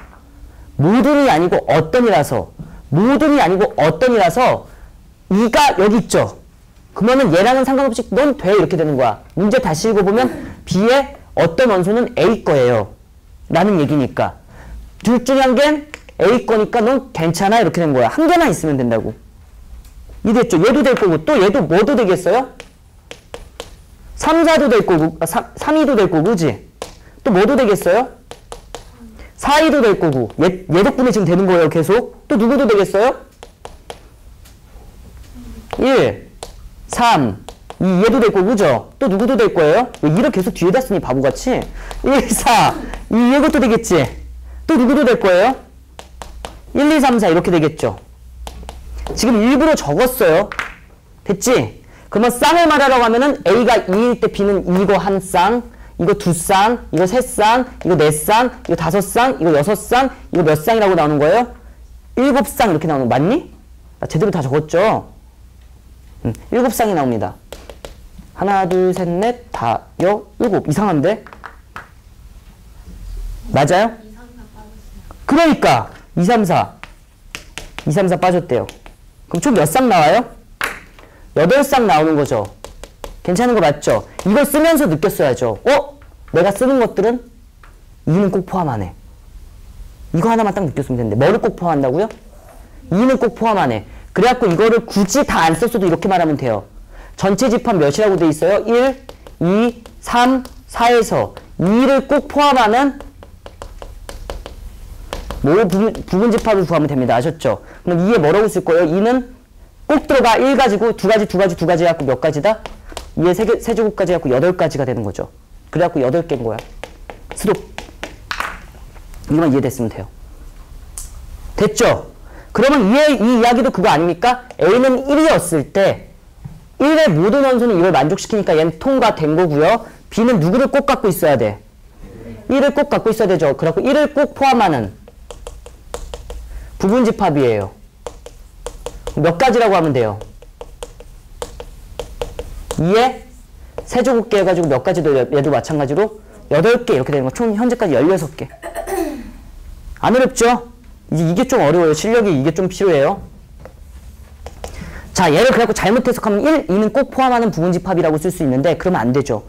모든이 아니고 어떤이라서 모든이 아니고 어떤이라서 이가 여기 있죠. 그러면은 얘랑은 상관없이 넌 돼 이렇게 되는 거야. 문제 다시 읽어보면 B의 어떤 원소는 A 거예요. 라는 얘기니까. 둘 중에 한 개는 A 거니까 넌 괜찮아 이렇게 된 거야. 한 개만 있으면 된다고. 이랬죠. 얘도 될 거고 또 얘도 뭐도 되겠어요? 3, 4도 될 거고 3, 2도 될 거고 그지? 또 뭐도 되겠어요? 4, 2도 될 거고 얘 덕분에 지금 되는 거예요 계속. 또 누구도 되겠어요? 1, 3, 2 얘도 될 거고 그죠? 또 누구도 될 거예요? 왜 2를 계속 뒤에다 쓰니 바보같이? 1, 4, 2 이것도 되겠지? 또 누구도 될 거예요? 1, 2, 3, 4 이렇게 되겠죠? 지금 일부러 적었어요. 됐지? 그러면 쌍을 말하라고 하면은 A가 2일 때 B는 이거 한 쌍, 이거 두 쌍, 이거 세 쌍, 이거 네 쌍, 이거 다섯 쌍, 이거 여섯 쌍, 이거 몇 쌍이라고 나오는 거예요? 7쌍 이렇게 나오는 거 맞니? 나 제대로 다 적었죠? 7쌍이 나옵니다. 하나, 둘, 셋, 넷, 다, 여, 7. 이상한데? 맞아요? 그러니까 2, 3, 4. 2, 3, 4 빠졌대요. 그럼 총 몇 쌍 나와요? 8쌍 나오는 거죠. 괜찮은 거 맞죠? 이걸 쓰면서 느꼈어야죠. 내가 쓰는 것들은 2는 꼭 포함하네. 이거 하나만 딱 느꼈으면 되는데 뭐를 꼭 포함한다고요? 2는 꼭 포함하네. 그래갖고 이거를 굳이 다 안 썼어도 이렇게 말하면 돼요. 전체 집합 몇이라고 돼 있어요? 1, 2, 3, 4에서 2를 꼭 포함하는 부분 집합을 구하면 됩니다. 아셨죠? 그럼 2에 뭐라고 쓸 거예요? 2는 꼭 들어가 1 가지고 두 가지 해갖고 몇 가지다? 2의 세제곱까지 해갖고 8가지가 되는 거죠. 그래갖고 8개인 거야. 수록. 이거만 이해됐으면 돼요. 됐죠? 그러면 이 이야기도 그거 아닙니까? A는 1이었을 때 1의 모든 원소는 이걸 만족시키니까 얘는 통과된 거고요. B는 누구를 꼭 갖고 있어야 돼? 1을 꼭 갖고 있어야 되죠. 그래갖고 1을 꼭 포함하는 부분 집합이에요. 몇 가지라고 하면 돼요? 2의 세제곱계 해가지고 몇 가지도 얘도 마찬가지로 8개 이렇게 되는 거. 총 현재까지 16개. 안 어렵죠? 이게 좀 어려워요. 실력이 이게 좀 필요해요. 자, 얘를 그래갖고 잘못 해석하면 1, 2는 꼭 포함하는 부분 집합이라고 쓸 수 있는데 그러면 안 되죠.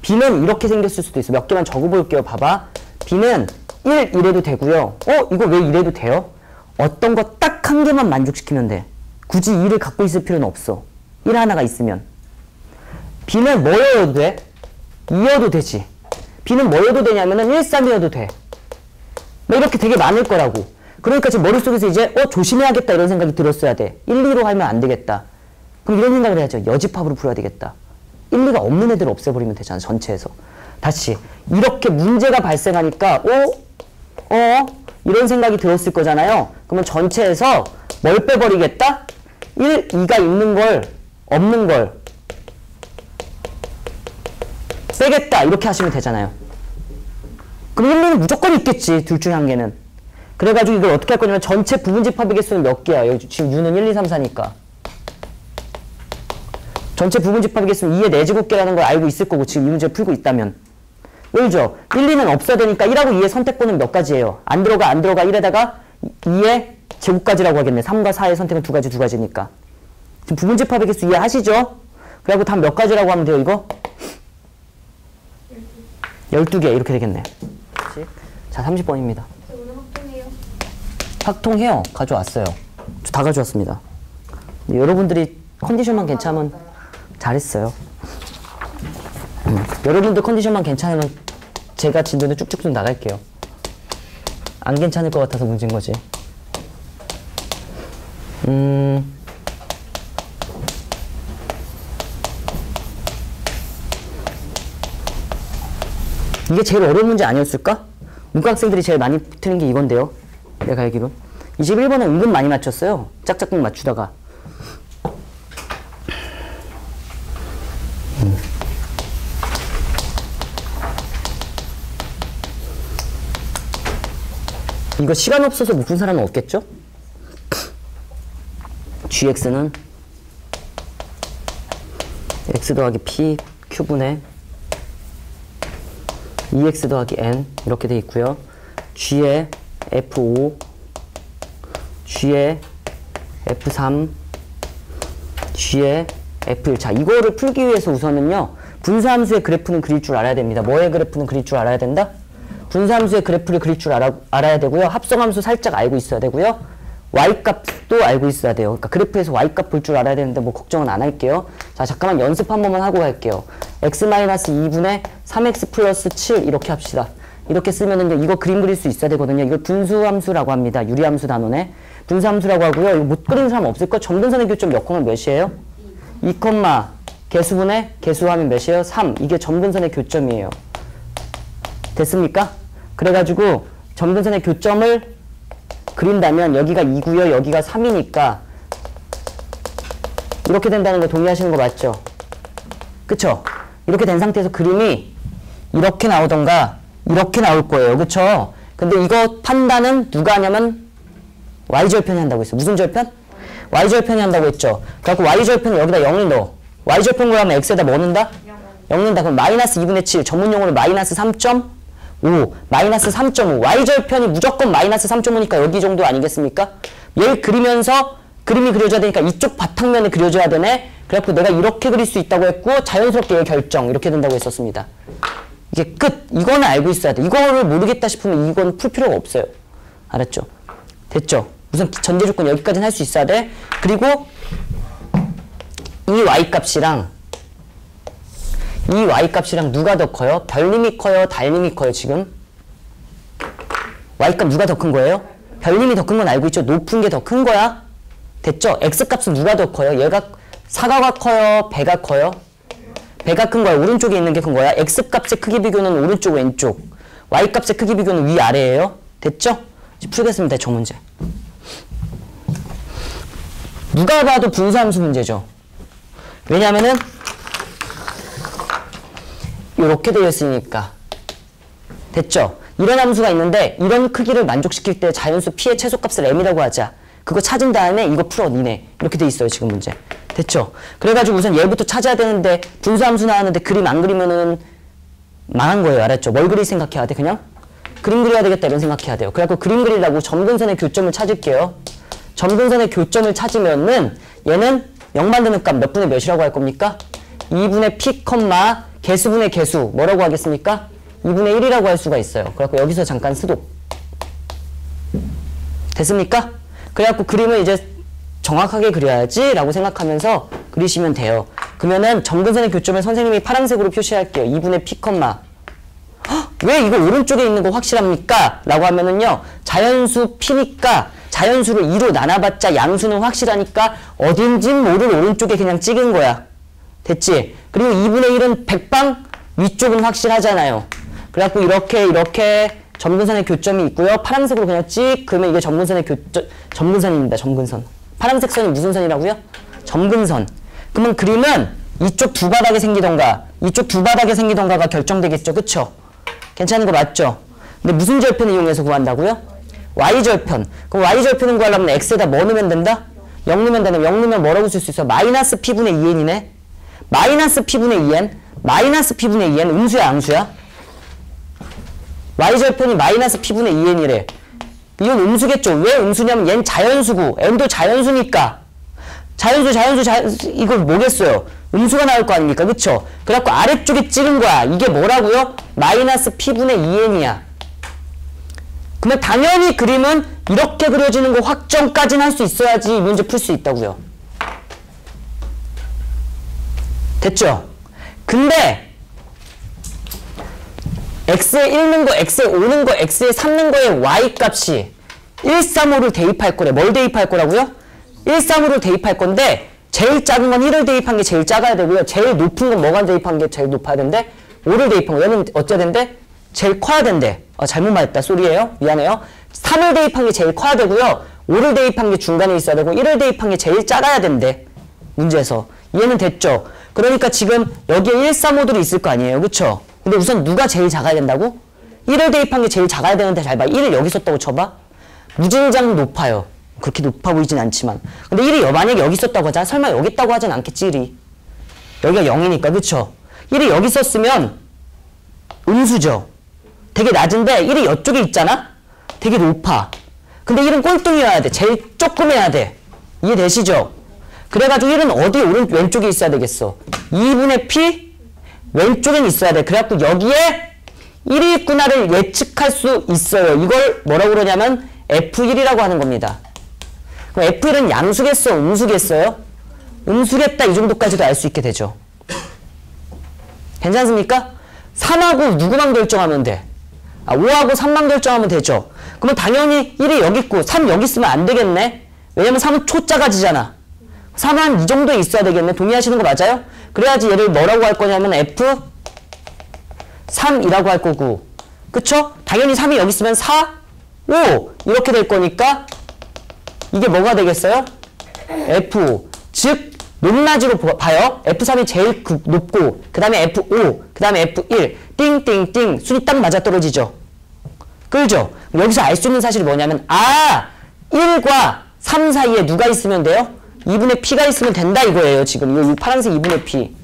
B는 이렇게 생겼을 수도 있어. 몇 개만 적어볼게요. 봐봐. B는 1 이래도 되고요. 이거 왜 이래도 돼요? 어떤 거 딱 한 개만 만족시키면 돼. 굳이 2를 갖고 있을 필요는 없어. 1 하나가 있으면. B는 뭐여도 돼? 2여도 되지. B는 뭐여도 되냐면은 1, 3이어도 돼. 뭐 이렇게 되게 많을 거라고. 그러니까 지금 머릿속에서 이제 조심해야겠다 이런 생각이 들었어야 돼. 1, 2로 하면 안 되겠다. 그럼 이런 생각을 해야죠. 여집합으로 풀어야 되겠다. 1, 2가 없는 애들 없애버리면 되잖아. 전체에서. 다시 이렇게 문제가 발생하니까 이런 생각이 들었을 거잖아요. 그러면 전체에서 뭘 빼버리겠다? 1, 2가 있는 걸 없는 걸 빼겠다 이렇게 하시면 되잖아요. 그럼 1, 2는 무조건 있겠지. 둘 중에 한 개는. 그래가지고 이걸 어떻게 할 거냐면 전체 부분 집합의 개수는 몇 개야? 여기 지금 U는 1, 2, 3, 4니까. 전체 부분 집합의 개수는 2의 4제곱개라는 걸 알고 있을 거고 지금 이 문제를 풀고 있다면. 왜죠? 1, 2는 없어야 되니까 1하고 2의 선택권은 몇 가지예요? 안 들어가 1에다가 2의 제곱까지라고 하겠네. 3과 4의 선택은 두 가지니까. 지금 부분 집합의 개수 이해하시죠? 그래갖고 답 몇 가지라고 하면 돼요, 이거? 12개 이렇게 되겠네. 자, 30번입니다. 오늘 확정해요. 확통해요. 가져왔어요. 저 다 가져왔습니다. 여러분들이 컨디션만 괜찮으면 잘했어요. 여러분들 컨디션만 괜찮으면 제가 진도는 쭉쭉쭉 나갈게요. 안 괜찮을 것 같아서 문제인 거지. 이게 제일 어려운 문제 아니었을까? 문과 학생들이 제일 많이 틀린 게 이건데요. 내가 알기로. 21번은 은근 많이 맞췄어요. 짝짝꿍 맞추다가. 이거 시간 없어서 못 푼 사람은 없겠죠? gx는 x 더하기 p q분의 2x 더하기 n 이렇게 돼 있고요. g의 f5, g의 f3, g의 f1. 자, 이거를 풀기 위해서 우선은요, 분수함수의 그래프는 그릴 줄 알아야 됩니다. 뭐의 그래프는 그릴 줄 알아야 된다? 분수함수의 그래프를 그릴 줄 알아야 되고요. 합성함수 살짝 알고 있어야 되고요. y값도 알고 있어야 돼요. 그러니까 그래프에서 y값 볼 줄 알아야 되는데 뭐 걱정은 안 할게요. 자, 잠깐만 연습 한 번만 하고 갈게요. x-2분의 3x 플러스 7 이렇게 합시다. 이렇게 쓰면은 이거 그림 그릴 수 있어야 되거든요. 이걸 분수함수라고 합니다. 유리함수 단원에. 분수함수라고 하고요. 이거 못 그리는 사람 없을까? 점근선의 교점 몇 콤마 몇이에요? 2, 개수분의 개수하면 몇이에요? 3. 이게 점근선의 교점이에요. 됐습니까? 그래가지고 점근선의 교점을 그린다면 여기가 2고요. 여기가 3이니까 이렇게 된다는 거 동의하시는 거 맞죠? 그쵸? 이렇게 된 상태에서 그림이 이렇게 나오던가 이렇게 나올 거예요. 그쵸? 근데 이거 판단은 누가 하냐면 y절편이 한다고 했어요. 무슨 절편? y절편이 한다고 했죠. 그래갖고 y절편은 여기다 0을 넣어. y절편 구하면 x에다 뭐 넣는다? 0 넣는다. 그럼 마이너스 2분의 7 전문용어로 마이너스 3.5 마이너스 3.5 y절편이 무조건 마이너스 3.5니까 여기 정도 아니겠습니까? 얘를 그리면서 그림이 그려져야 되니까 이쪽 바탕면을 그려줘야 되네. 그래갖고 내가 이렇게 그릴 수 있다고 했고 자연스럽게 얘 결정 이렇게 된다고 했었습니다. 이게 끝. 이거는 알고 있어야 돼. 이거를 모르겠다 싶으면 이건 풀 필요가 없어요. 알았죠? 됐죠? 우선 전제 조건 여기까지는 할 수 있어야 돼. 그리고 이 y값이랑 누가 더 커요? 별님이 커요? 달님이 커요? 지금? y값 누가 더 큰 거예요? 별님이 더 큰 건 알고 있죠? 높은 게 더 큰 거야? 됐죠? x값은 누가 더 커요? 얘가 사과가 커요? 배가 커요? 배가 큰 거야? 오른쪽에 있는 게 큰 거야? x값의 크기 비교는 오른쪽 왼쪽, y값의 크기 비교는 위아래예요? 됐죠? 이제 풀겠습니다. 저 문제. 누가 봐도 분수함수 문제죠. 왜냐면은 이렇게 되어 있으니까. 됐죠? 이런 함수가 있는데 이런 크기를 만족시킬 때 자연수 p의 최소값을 m이라고 하자. 그거 찾은 다음에 이거 풀어 니네. 이렇게 돼 있어요. 지금 문제. 됐죠? 그래가지고 우선 얘부터 찾아야 되는데 분수함수 나왔는데 그림 안 그리면은 망한 거예요. 알았죠? 뭘 그릴 생각해야 돼? 그냥? 그림 그려야 되겠다 이런 생각해야 돼요. 그래갖고 그림 그리려고 점근선의 교점을 찾을게요. 점근선의 교점을 찾으면은 얘는 0 만드는 값 몇 분의 몇이라고 할 겁니까? 2분의 p, 개수분의 개수 뭐라고 하겠습니까? 2분의 1이라고 할 수가 있어요. 그래갖고 여기서 잠깐 스톱. 됐습니까? 그래갖고 그림을 이제 정확하게 그려야지 라고 생각하면서 그리시면 돼요. 그러면은 점근선의 교점을 선생님이 파란색으로 표시할게요. 2분의 p, 왜 이거 오른쪽에 있는 거 확실합니까? 라고 하면은요, 자연수 p니까 자연수를 2로 나눠봤자 양수는 확실하니까 어딘진 모를 오른쪽에 그냥 찍은 거야. 됐지? 그리고 2분의 1은 백방 위쪽은 확실하잖아요. 그래갖고 이렇게 점근선의 교점이 있고요. 파란색으로 그냥 찍 그러면 이게 점근선입니다. 점근선. 파란색 선이 무슨 선이라고요? 점근선. 그러면 그림은 이쪽 두 바닥에 생기던가 이쪽 두 바닥에 생기던가가 결정되겠죠. 그쵸? 괜찮은 거 맞죠? 근데 무슨 절편을 이용해서 구한다고요? y절편. 그럼 y절편을 구하려면 x에다 뭐 넣으면 된다? 0 넣으면 되네. 0 넣으면 뭐라고 쓸 수 있어? 마이너스 p분의 2n이네. 마이너스 p분의 2n. 마이너스 p분의 2n 음수야 암수야? y절편이 마이너스 p분의 2n이래. 이건 음수겠죠. 왜 음수냐면 얘는 자연수고 n도 자연수니까. 자연수 이거 뭐겠어요? 음수가 나올 거 아닙니까? 그쵸? 그래갖고 아래쪽에 찍은 거야. 이게 뭐라고요? 마이너스 p분의 2n이야. 그러면 당연히 그림은 이렇게 그려지는 거 확정까지는 할 수 있어야지 이 문제 풀 수 있다고요. 됐죠? 근데 x에 1는 거, x에 5는 거, x에 3는 거에 y값이 135를 대입할 거래. 뭘 대입할 거라고요? 135를 대입할 건데 제일 작은 건 1을 대입한 게 제일 작아야 되고요. 제일 높은 건 뭐가 대입한 게 제일 높아야 된대? 5를 대입한 거. 얘는 어째야 된대? 제일 커야 된대. 잘못 말했다. 쏘리예요. 미안해요. 3을 대입한 게 제일 커야 되고요. 5를 대입한 게 중간에 있어야 되고 1을 대입한 게 제일 작아야 된대. 문제에서. 이해는 됐죠? 그러니까 지금 여기에 135들이 있을 거 아니에요. 그쵸? 근데 우선 누가 제일 작아야 된다고? 1을 대입한 게 제일 작아야 되는데 잘 봐. 1을 여기 썼다고 쳐봐. 무진장 높아요. 그렇게 높아 보이진 않지만. 근데 1이 만약에 여기 있었다고 하자. 설마 여기 있다고 하진 않겠지, 1이. 여기가 0이니까, 그쵸? 1이 여기 있었으면 음수죠. 되게 낮은데 1이 이쪽에 있잖아? 되게 높아. 근데 1은 꼴등이어야 돼. 제일 조금 해야 돼. 이해되시죠? 그래가지고 1은 어디 왼쪽에 있어야 되겠어? 2분의 p 왼쪽엔 있어야 돼. 그래갖고 여기에 1이 있구나를 예측할 수 있어요. 이걸 뭐라고 그러냐면 F1이라고 하는 겁니다. 그럼 F1은 양수겠어? 음수겠어요? 음수겠다. 이 정도까지도 알 수 있게 되죠. 괜찮습니까? 3하고 누구만 결정하면 돼? 5하고 3만 결정하면 되죠. 그러면 당연히 1이 여기 있고 3 여기 있으면 안 되겠네? 왜냐면 3은 초짜가지잖아. 3은 이 정도에 있어야 되겠네. 동의하시는 거 맞아요? 그래야지 얘를 뭐라고 할 거냐면 F3이라고 할 거고. 그쵸? 당연히 3이 여기 있으면 4, 5 이렇게 될 거니까 이게 뭐가 되겠어요? F5. 즉 높낮이로 봐요. F3이 제일 높고 그 다음에 F5, 그 다음에 F1 띵띵띵 순위 딱 맞아떨어지죠. 끌죠? 여기서 알 수 있는 사실이 뭐냐면 1과 3 사이에 누가 있으면 돼요? 2분의 p가 있으면 된다 이거예요. 지금 이거 파란색 2분의 p.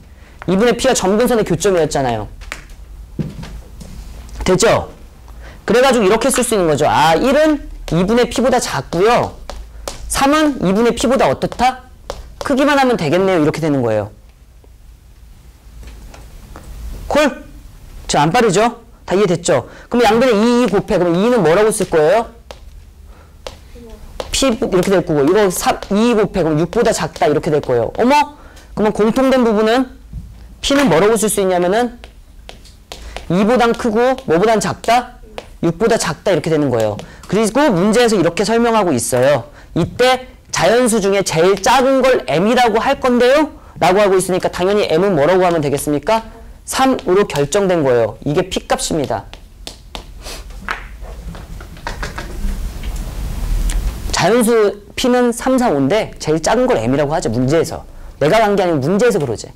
2분의 p가 점근선의 교점이었잖아요. 됐죠? 그래가지고 이렇게 쓸 수 있는 거죠. 1은 2분의 p보다 작고요. 3은 2분의 p보다 어떻다? 크기만 하면 되겠네요. 이렇게 되는 거예요. 콜? 저 안 빠르죠? 다 이해됐죠? 그럼 양변에 2 곱해. 그럼 2는 뭐라고 쓸 거예요? P 이렇게 될 거고 이거 2 곱해. 그럼 6보다 작다 이렇게 될 거예요. 어머? 그러면 공통된 부분은 P는 뭐라고 쓸 수 있냐면은 2보단 크고 뭐보단 작다? 6보다 작다 이렇게 되는 거예요. 그리고 문제에서 이렇게 설명하고 있어요. 이때 자연수 중에 제일 작은 걸 m이라고 할 건데요? 라고 하고 있으니까 당연히 m은 뭐라고 하면 되겠습니까? 3으로 결정된 거예요. 이게 P값입니다. 자연수 P는 3, 4, 5인데 제일 작은 걸 m이라고 하죠. 문제에서. 내가 간 게 아니고 문제에서 그러지.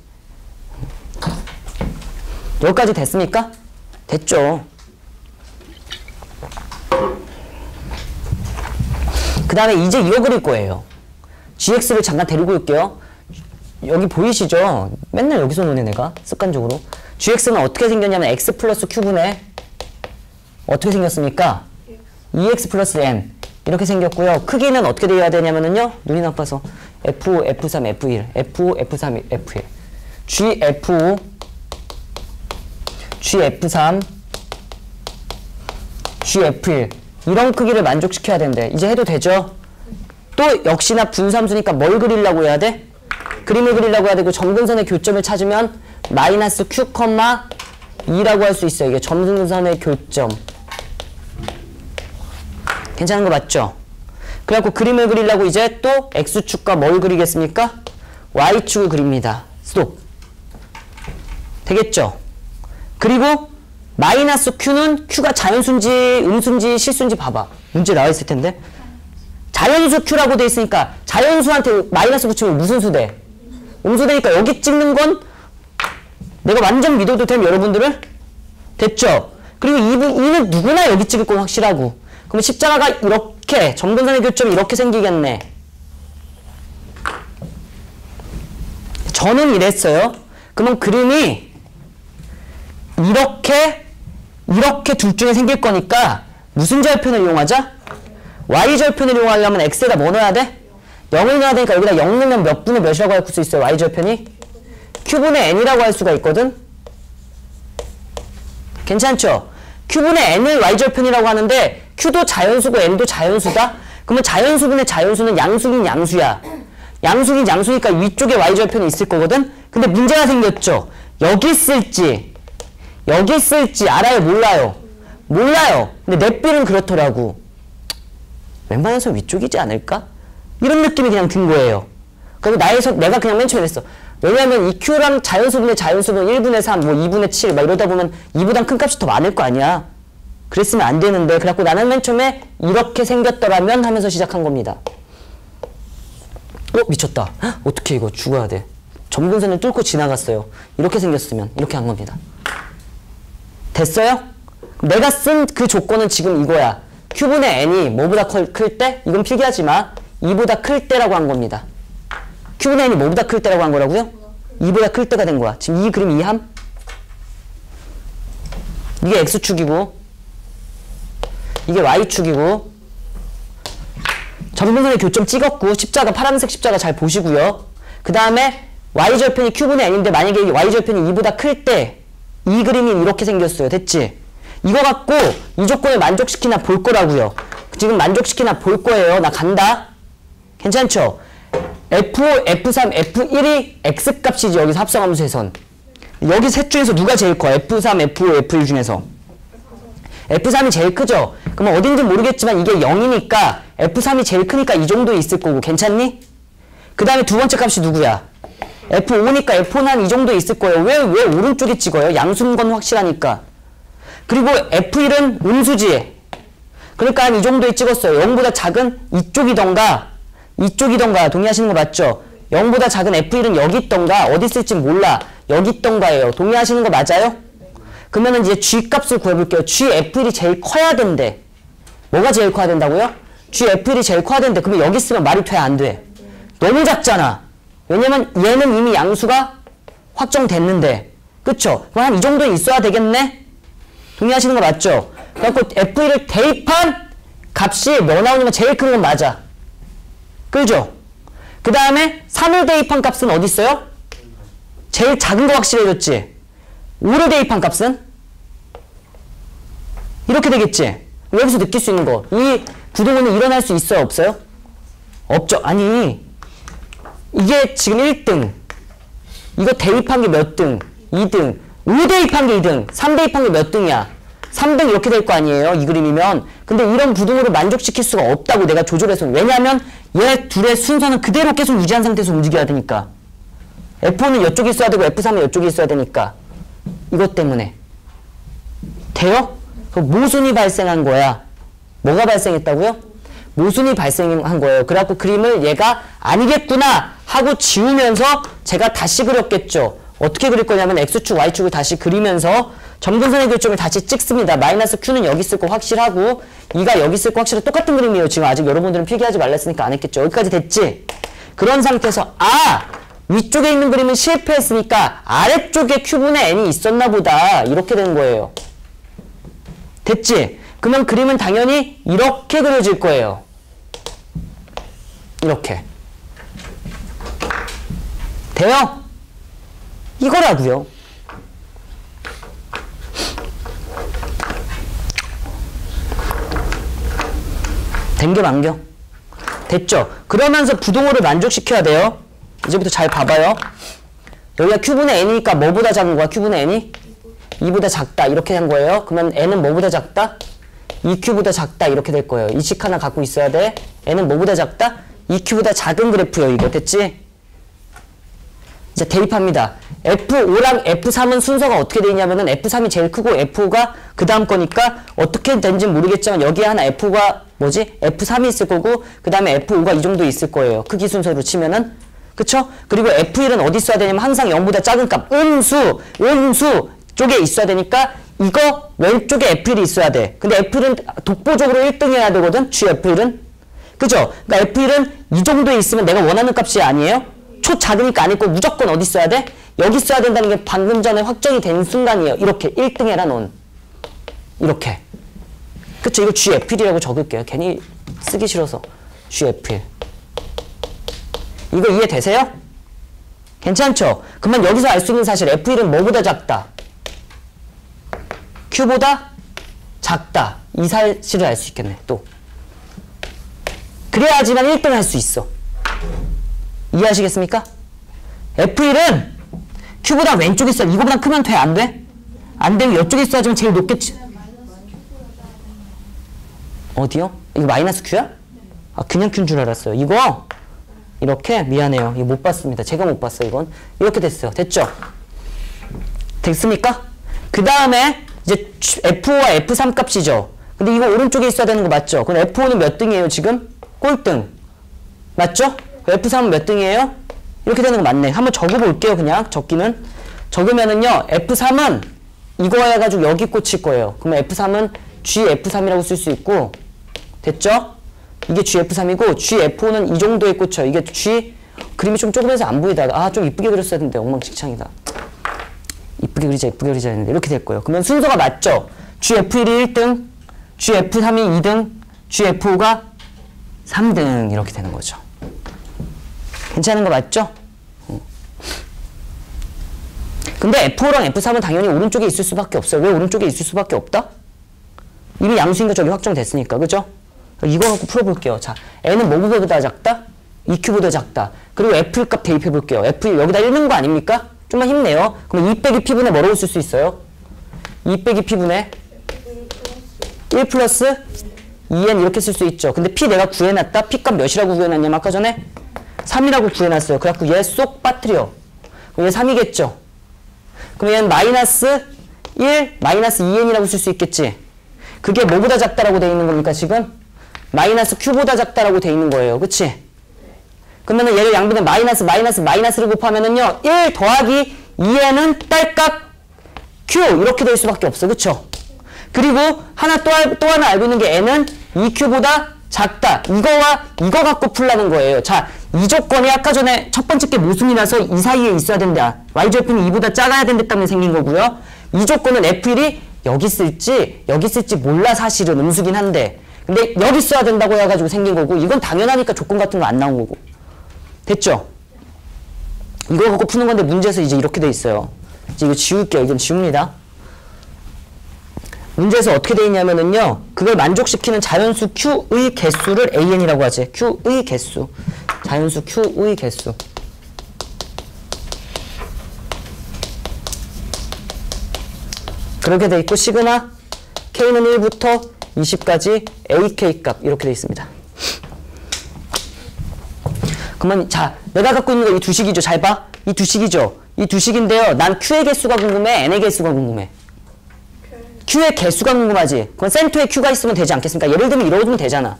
여기까지 됐습니까? 됐죠. 그 다음에 이제 이거 그릴 거예요. gx를 잠깐 데리고 올게요. 여기 보이시죠? 맨날 여기서 노네 내가 습관적으로. gx는 어떻게 생겼냐면 x 플러스 q분의 어떻게 생겼습니까? 2x 플러스 n 이렇게 생겼고요. 크기는 어떻게 되어야 되냐면은요. 눈이 나빠서 f5, f3, f1 f5, f3, f1 gf5 gf3 gf1 이런 크기를 만족시켜야 된대. 이제 해도 되죠? 또 역시나 분삼수니까 뭘 그리려고 해야 돼? 그림을 그리려고 해야 되고 점근선의 교점을 찾으면 마이너스 q, 2라고 할 수 있어요. 이게 점근선의 교점. 괜찮은 거 맞죠? 그래갖고 그림을 그리려고 이제 또 x축과 뭘 그리겠습니까? y축을 그립니다. 스톱. 되겠죠? 그리고 마이너스 q는 q가 자연수인지 음수인지 실수인지 봐봐. 문제 나와 있을 텐데. 자연수 q라고 돼 있으니까 자연수한테 마이너스 붙이면 무슨 수 돼? 음수 되니까 여기 찍는 건 내가 완전 믿어도 됨 여러분들을? 됐죠? 그리고 2는 누구나 여기 찍을 건 확실하고. 그럼 십자가가 이렇게 점근선의 교점이 이렇게 생기겠네. 저는 이랬어요. 그러면 그림이 이렇게 둘 중에 생길 거니까 무슨 절편을 이용하자? y절편을 이용하려면 x에다 뭐 넣어야 돼? 0을 넣어야 되니까 여기다 0 넣으면 몇 분의 몇이라고 할 수 있어요? y절편이? q분의 n이라고 할 수가 있거든? 괜찮죠? q분의 n을 y절편이라고 하는데 q도 자연수고 n도 자연수다? 그러면 자연수분의 자연수는 양수긴 양수야. 양수긴 양수니까 위쪽에 y절편이 있을 거거든? 근데 문제가 생겼죠? 여기 쓸지 여기 쓸지 알아요? 몰라요? 몰라요. 근데 넷빌은 그렇더라고. 웬만해서 위쪽이지 않을까? 이런 느낌이 그냥 든 거예요. 그리고 내가 그냥 맨 처음에 했어. 왜냐면 이 q랑 자연수분의 자연수분 1분의 3, 뭐 2분의 7 막 이러다 보면 2보단 큰 값이 더 많을 거 아니야. 그랬으면 안 되는데 그래갖고 나는 맨 처음에 이렇게 생겼더라면 하면서 시작한 겁니다. 미쳤다. 헉, 어떻게 이거 죽어야 돼. 점근선을 뚫고 지나갔어요. 이렇게 생겼으면 이렇게 한 겁니다. 됐어요? 내가 쓴 그 조건은 지금 이거야. Q분의 N이 뭐보다 클 때? 이건 필기하지 마. 2보다 클 때라고 한 겁니다. Q분의 N이 뭐보다 클 때라고 한 거라고요? 2보다 클 때가 된 거야. 지금 이 그림 이해함? 이게 X축이고 이게 Y축이고 점근선의 교점 찍었고 십자가 파란색 십자가 잘 보시고요. 그 다음에 Y절편이 Q분의 N인데 만약에 Y절편이 2보다 클 때 이 그림이 이렇게 생겼어요. 됐지? 이거 갖고 이 조건을 만족시키나 볼 거라고요. 지금 만족시키나 볼 거예요. 나 간다. 괜찮죠? F5, F3, F1이 X값이지. 여기서 합성함수에선. 여기 셋 중에서 누가 제일 커? F3, F5, F1 중에서. F3이 제일 크죠? 그러면 어딘지 모르겠지만 이게 0이니까 F3이 제일 크니까 이 정도 있을 거고. 괜찮니? 그 다음에 두 번째 값이 누구야? F5니까 F4는 한 이 정도 있을 거예요. 왜 오른쪽에 찍어요? 양수인 건 확실하니까. 그리고 F1은 음수지. 그러니까 한 이 정도에 찍었어요. 0보다 작은 이쪽이던가 동의하시는 거 맞죠? 0보다 작은 F1은 여기 있던가 어디 있을지 몰라. 여기 있던가예요. 동의하시는 거 맞아요? 그러면은 이제 G 값을 구해볼게요. G F1이 제일 커야 된대. 뭐가 제일 커야 된다고요? G F1이 제일 커야 된대. 그러면 여기 있으면 말이 돼? 안 돼? 너무 작잖아. 왜냐면 얘는 이미 양수가 확정됐는데. 그쵸? 그럼 한 이 정도에 있어야 되겠네? 동의하시는 거 맞죠? 그래갖고 F1을 대입한 값이 뭐 나오냐면 제일 큰 건 맞아. 그죠? 그 다음에 3을 대입한 값은 어디 있어요? 제일 작은 거 확실해졌지? 5를 대입한 값은? 이렇게 되겠지? 여기서 느낄 수 있는 거. 이 부동호는 일어날 수 있어요? 없어요? 없죠. 아니 이게 지금 1등. 이거 대입한 게 몇 등? 2등. 5 대입한 게 2등. 3 대입한 게 몇 등이야? 3등 이렇게 될 거 아니에요? 이 그림이면. 근데 이런 부등호를 만족시킬 수가 없다고 내가 조절해서. 왜냐면 얘 둘의 순서는 그대로 계속 유지한 상태에서 움직여야 되니까. F4는 이쪽에 있어야 되고 F3은 이쪽에 있어야 되니까. 이것 때문에. 돼요? 그 모순이 발생한 거야. 뭐가 발생했다고요? 모순이 발생한 거예요. 그래갖고 그림을 얘가 아니겠구나 하고 지우면서 제가 다시 그렸겠죠. 어떻게 그릴 거냐면 X축, Y축을 다시 그리면서 점근선의 교점을 다시 찍습니다. 마이너스 Q는 여기 있을 거 확실하고 2가 여기 있을 거 확실하고 똑같은 그림이에요. 지금 아직 여러분들은 필기하지 말랬으니까 안 했겠죠. 여기까지 됐지? 그런 상태에서 위쪽에 있는 그림은 실패했으니까 아래쪽에 Q분의 N이 있었나 보다. 이렇게 된 거예요. 됐지? 그러면 그림은 당연히 이렇게 그려질 거예요. 이렇게. 돼요? 이거라고요. 된게 만겨. 됐죠? 그러면서 부동호를 만족시켜야 돼요. 이제부터 잘 봐봐요. 여기가 Q분의 N이니까 뭐보다 작은 거야? Q분의 N이? 2보다 작다. 이렇게 한 거예요. 그러면 N은 뭐보다 작다? 2Q보다 작다. 이렇게 될 거예요. 이 식 하나 갖고 있어야 돼. N은 뭐보다 작다? 2Q보다 작은 그래프예요. 이거 됐지? 이제 대입합니다. F5랑 F3은 순서가 어떻게 돼 있냐면은 F3이 제일 크고 F5가 그 다음 거니까 어떻게 된지 모르겠지만 여기에 하나 F5가 F3이 있을 거고 그 다음에 F5가 이 정도 있을 거예요. 크기 순서로 치면은. 그쵸? 그리고 F1은 어디 있어야 되냐면 항상 0보다 작은 값 음수 쪽에 있어야 되니까 이거 왼쪽에 F1이 있어야 돼. 근데 F1은 독보적으로 1등 해야 되거든. G-F1은. 그죠? 그러니까 F1은 이 정도에 있으면 내가 원하는 값이 아니에요? 초 작으니까 안 있고 무조건 어디 있어야 돼? 여기 있어야 된다는 게 방금 전에 확정이 된 순간이에요. 이렇게 1등 해라 넌. 이렇게. 그쵸? 이거 G-F1이라고 적을게요. 괜히 쓰기 싫어서. G-F1. 이거 이해되세요? 괜찮죠? 그러면 여기서 알 수 있는 사실 F1은 뭐보다 작다? Q보다 작다. 이 사실을 알 수 있겠네. 또. 그래야지만 1등 할 수 있어. 이해하시겠습니까? F1은 Q보다 왼쪽에 있어야 돼. 이거보다 크면 돼? 안 돼? 안 되면 이쪽에 있어야지만 제일 높겠지. 어디요? 이거 마이너스 Q야? 아 그냥 Q인 줄 알았어요. 이거 이렇게 미안해요. 이거 못 봤습니다. 제가 못 봤어요. 이건 이렇게 됐어요. 됐죠? 됐습니까? 그 다음에 이제 F5와 F3 값이죠. 근데 이거 오른쪽에 있어야 되는 거 맞죠? 그럼 F5는 몇 등이에요 지금? 꼴등. 맞죠? F3은 몇 등이에요? 이렇게 되는 거 맞네. 한번 적어볼게요. 그냥 적기는. 적으면은요. F3은 이거 해가지고 여기 꽂힐 거예요. 그러면 F3은 GF3이라고 쓸 수 있고 됐죠? 이게 GF3이고 GF5는 이 정도에 꽂혀. 이게 G 그림이 좀 조금해서 안 보이다. 아, 좀 이쁘게 그렸어야 되는데 엉망진창이다. 이쁘게 그리자 했는데 이렇게 될 거예요. 그러면 순서가 맞죠? GF1이 1등, GF3이 2등, GF5가 3등 이렇게 되는 거죠. 괜찮은 거 맞죠? 근데 F5랑 F3은 당연히 오른쪽에 있을 수밖에 없어요. 왜 오른쪽에 있을 수밖에 없다? 이미 양수인 거 저기 확정됐으니까. 그죠? 이거 갖고 풀어볼게요. 자, N은 뭐보다 작다? EQ보다 작다. 그리고 F1 값 대입해 볼게요. F1 여기다 1 넣은 거 아닙니까? 좀만 힘내요. 그럼 2 빼기 P분의 뭐라고 쓸 수 있어요? 2 빼기 P분의 1 플러스 2N 이렇게 쓸 수 있죠. 근데 P 내가 구해놨다? P 값 몇이라고 구해놨냐면 아까 전에 3이라고 구해놨어요. 그래갖고 얘 쏙 빠뜨려. 그럼 얘 3이겠죠. 그럼 얘는 마이너스 1, 마이너스 2N이라고 쓸 수 있겠지. 그게 뭐보다 작다라고 돼 있는 겁니까 지금? 마이너스 Q보다 작다라고 돼 있는 거예요. 그치? 그러면은 얘를 양변에 마이너스를 곱하면은요 1 더하기 2N은 딸깍 Q 이렇게 될 수밖에 없어. 그쵸? 그리고 또 하나 알고 있는 게 N은 2Q보다 작다. 이거와 이거 갖고 풀라는 거예요. 자, 이 조건이 아까 전에 첫 번째 게 모순이라서 이 사이에 있어야 된다. YGF는 2보다 작아야 된다 때문에 생긴 거고요. 이 조건은 F1이 여기 쓸지 몰라 사실은 음수긴 한데 근데 여기 써야 된다고 해가지고 생긴 거고 이건 당연하니까 조건 같은 거 안 나온 거고. 됐죠? 이거 갖고 푸는 건데 문제에서 이제 이렇게 돼 있어요. 이제 이거 지울게요. 이건 지웁니다. 문제에서 어떻게 돼 있냐면은요. 그걸 만족시키는 자연수 Q의 개수를 AN이라고 하지. Q의 개수. 자연수 Q의 개수. 그렇게 돼 있고 시그마 K는 1부터 20까지 AK 값 이렇게 돼 있습니다. 그러면 자 내가 갖고 있는 거 이 두 식이죠. 잘 봐. 이 두 식이죠. 이 두 식인데요. 난 Q의 개수가 궁금해? N의 개수가 궁금해? Q의 개수가 궁금하지. 그건 센터에 Q가 있으면 되지 않겠습니까? 예를 들면 이러면 되잖아.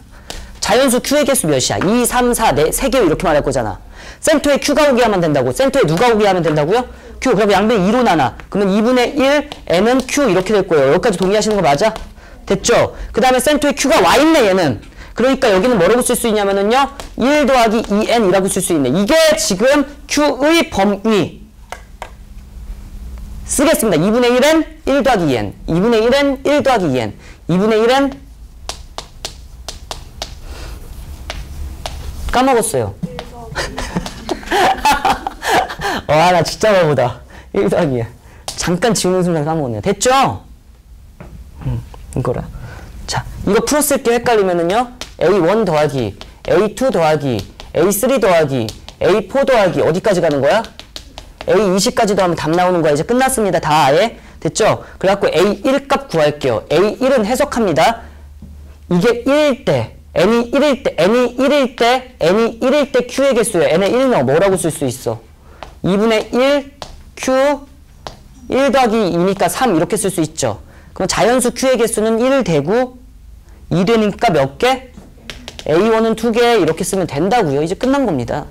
자연수 Q의 개수 몇이야? 2, 3, 4, 4개 이렇게 말할 거잖아. 센터에 Q가 오게 하면 된다고. 센터에 누가 오게 하면 된다고요? Q. 그럼 양변 2로 나눠. 그러면 2분의 1, N은 Q 이렇게 될 거예요. 여기까지 동의하시는 거 맞아? 됐죠? 그 다음에 센터에 Q가 와 있네 얘는. 그러니까 여기는 뭐라고 쓸 수 있냐면은요. 1 더하기 2N이라고 쓸 수 있네. 이게 지금 Q의 범위. 쓰겠습니다. 2분의 1은 1 더하기 2N. 2분의 1은 1 더하기 2N. 2분의 1은 까먹었어요. 와, 나 진짜 바보다. 1 더하기 2N. 잠깐 지우는 순간 까먹었네요. 됐죠? 이거라. 자, 이거 풀었을 게 헷갈리면은요. A1 더하기, A2 더하기, A3 더하기, A4 더하기 어디까지 가는 거야? A20까지도 하면 답 나오는 거야. 이제 끝났습니다. 다 아예. 됐죠? 그래갖고 A1 값 구할게요. A1은 해석합니다. 이게 1일 때, N이 1일 때, N이 1일 때, N이 1일 때 Q의 개수예요. N에 1 넣어. 뭐라고 쓸 수 있어? 2분의 1 Q 1 더하기 2니까 3 이렇게 쓸 수 있죠. 그럼 자연수 Q의 개수는 1 되고 2 되니까 몇 개? A1은 2개 이렇게 쓰면 된다고요. 이제 끝난 겁니다.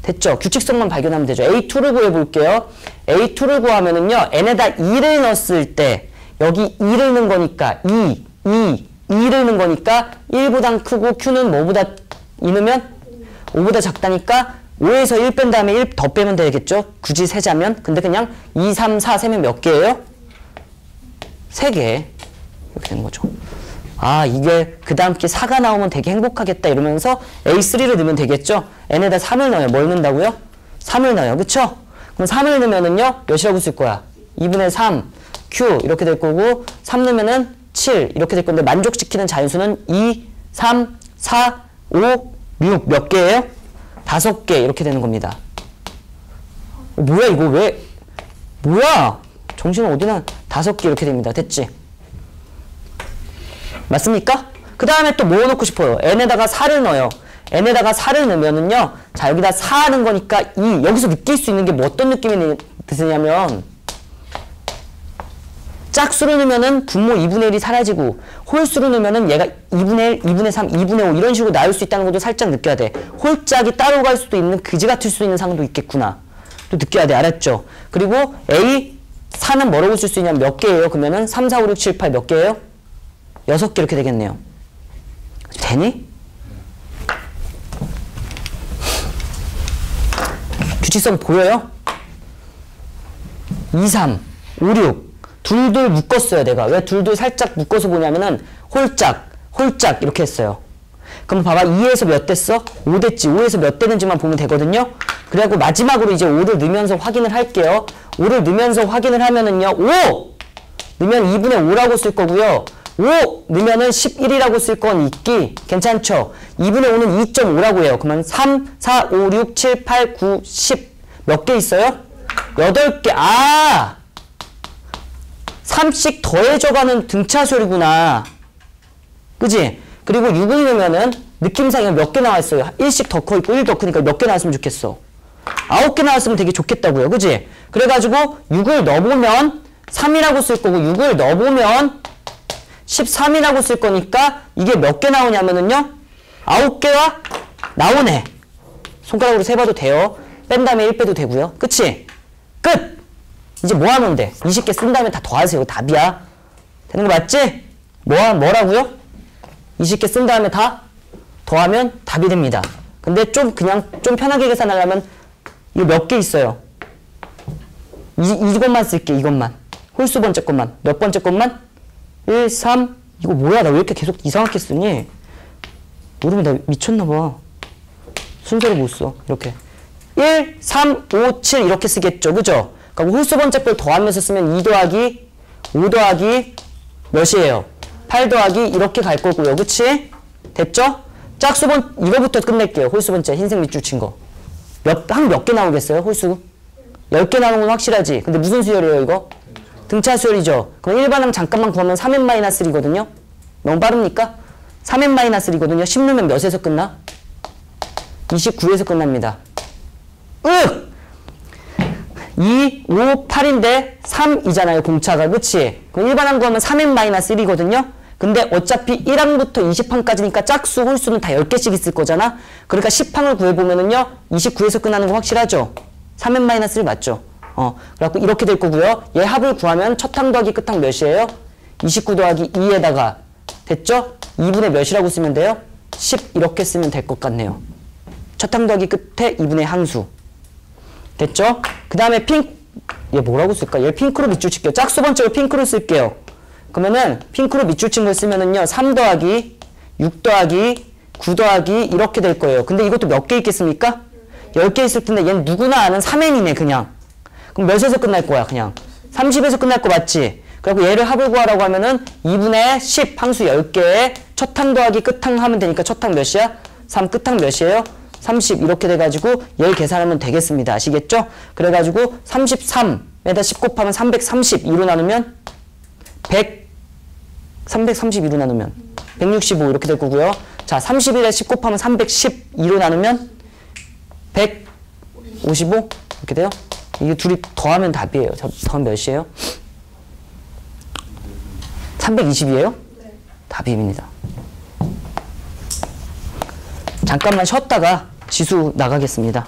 됐죠? 규칙성만 발견하면 되죠. A2를 구해볼게요. A2를 구하면은요. N에다 2를 넣었을 때 여기 2를 넣은 거니까 2를 넣은 거니까 1보단 크고 Q는 뭐보다 2 넣으면 5보다 작다니까 5에서 1 뺀 다음에 1 더 빼면 되겠죠? 굳이 세자면. 근데 그냥 2, 3, 4 세면 몇 개예요? 3개. 이렇게 되는 거죠. 아, 이게 그 다음 게 4가 나오면 되게 행복하겠다 이러면서 A3를 넣으면 되겠죠? N에다 3을 넣어요. 뭘 넣는다고요? 3을 넣어요. 그쵸? 그럼 3을 넣으면은요, 몇이라고 쓸 거야? 2분의 3, Q 이렇게 될 거고 3 넣으면은 7 이렇게 될 건데 만족시키는 자연수는 2, 3, 4, 5, 6 몇 개예요? 5개 이렇게 되는 겁니다. 뭐야 이거 왜? 뭐야? 정신은 어디나 5개 이렇게 됩니다. 됐지? 맞습니까? 그 다음에 또 뭐 넣고 싶어요? N에다가 4를 넣어요. N에다가 4를 넣으면은요. 자, 여기다 4 하는 거니까 2. 여기서 느낄 수 있는 게 뭐 어떤 느낌이 드냐면 짝수로 넣으면은 분모 2분의 1이 사라지고 홀수로 넣으면은 얘가 2분의 1, 2분의 3, 2분의 5 이런 식으로 나올 수 있다는 것도 살짝 느껴야 돼. 홀짝이 따로 갈 수도 있는 그지 같을 수 있는 상도 있겠구나. 또 느껴야 돼. 알았죠? 그리고 A 4는 뭐라고 쓸 수 있냐면 몇 개예요? 그러면은 3, 4, 5, 6, 7, 8 몇 개예요? 6개 이렇게 되겠네요. 되니? 규칙성 보여요? 2, 3, 5, 6 둘둘 묶었어요. 내가 왜 둘둘 살짝 묶어서 보냐면은 홀짝 이렇게 했어요. 그럼 봐봐. 2에서 몇 됐어? 5 됐지. 5에서 몇 되는지만 보면 되거든요. 그래갖고 마지막으로 이제 5를 넣으면서 확인을 할게요. 5를 넣으면서 확인을 하면은요. 5! 넣으면 2분의 5라고 쓸 거고요. 5 넣으면은 11이라고 쓸 건 있기. 괜찮죠? 2분의 5는 2.5라고 해요. 그러면 3, 4, 5, 6, 7, 8, 9, 10 몇 개 있어요? 8개. 아! 3씩 더해져가는 등차수열이구나. 그지? 그리고 6을 넣으면은 느낌상에 몇 개 나와있어요? 1씩 더 커 있고 1 더 크니까 몇 개 나왔으면 좋겠어? 9개 나왔으면 되게 좋겠다고요. 그지? 그래가지고 6을 넣어보면 3이라고 쓸 거고 6을 넣어보면 13이라고 쓸 거니까 이게 몇 개 나오냐면은요. 9개가 나오네. 손가락으로 세봐도 돼요. 뺀 다음에 1 빼도 되고요. 그치? 끝! 이제 뭐 하면 돼? 20개 쓴 다음에 다 더하세요. 답이야. 되는 거 맞지? 뭐라고요? 20개 쓴 다음에 다 더하면 답이 됩니다. 근데 좀 편하게 계산하려면 이거 몇 개 있어요? 이것만 쓸게. 이것만. 홀수 번째 것만. 몇 번째 것만? 1, 3. 이거 뭐야? 나 왜 이렇게 계속 이상하게 쓰니? 모르면 나 미쳤나봐. 순서를 못 써. 이렇게. 1, 3, 5, 7 이렇게 쓰겠죠. 그죠? 그러니까 홀수 번째 걸 더하면서 쓰면 2 더하기 5 더하기 몇이에요? 8 더하기 이렇게 갈 거고요. 그치? 됐죠? 짝수번 이거부터 끝낼게요. 홀수 번째 흰색 밑줄 친 거. 몇 개 나오겠어요? 홀수? 10개 나오는 건 확실하지. 근데 무슨 수열이에요 이거? 등차 수열이죠. 그럼 일반항 잠깐만 구하면 3n-1이거든요. 너무 빠릅니까? 3n-1이거든요. 10 넣으면 몇에서 끝나? 29에서 끝납니다. 2, 5, 8인데 3이잖아요. 공차가. 그치? 그럼 일반항 구하면 3n-1이거든요. 근데 어차피 1항부터 20항까지니까 짝수, 홀수는 다 10개씩 있을 거잖아. 그러니까 10항을 구해보면은요. 29에서 끝나는 거 확실하죠? 3n-1 맞죠? 그래갖고 이렇게 될 거고요. 얘 합을 구하면 첫항 더하기 끝항 몇이에요? 29 더하기 2에다가 됐죠? 2분의 몇이라고 쓰면 돼요? 10 이렇게 쓰면 될 것 같네요. 첫항 더하기 끝에 2분의 항수. 됐죠? 그 다음에 얘 뭐라고 쓸까? 얘 핑크로 밑줄 칠게요. 짝수 번째로 핑크로 쓸게요. 그러면은 핑크로 밑줄 친 걸 쓰면은요. 3 더하기 6 더하기 9 더하기 이렇게 될 거예요. 근데 이것도 몇 개 있겠습니까? 10개 있을 텐데 얘는 누구나 아는 3n이네 그냥. 그럼 몇에서 끝날 거야 그냥? 30에서 끝날 거 맞지? 그리고 얘를 합을 구하라고 하면은 2분의 10 항수 10개에 첫항 더하기 끝항 하면 되니까 첫항 몇이야? 3 끝항 몇이에요? 30 이렇게 돼가지고 얘를 계산하면 되겠습니다. 아시겠죠? 그래가지고 33에다 10 곱하면 332로 나누면 332로 나누면 165 이렇게 될 거고요. 자 31에 10 곱하면 312로 나누면 155 이렇게 돼요. 이게 둘이 더하면 답이에요. 더하면 몇이에요? 320이에요? 네. 답입니다. 잠깐만 쉬었다가 지수 나가겠습니다.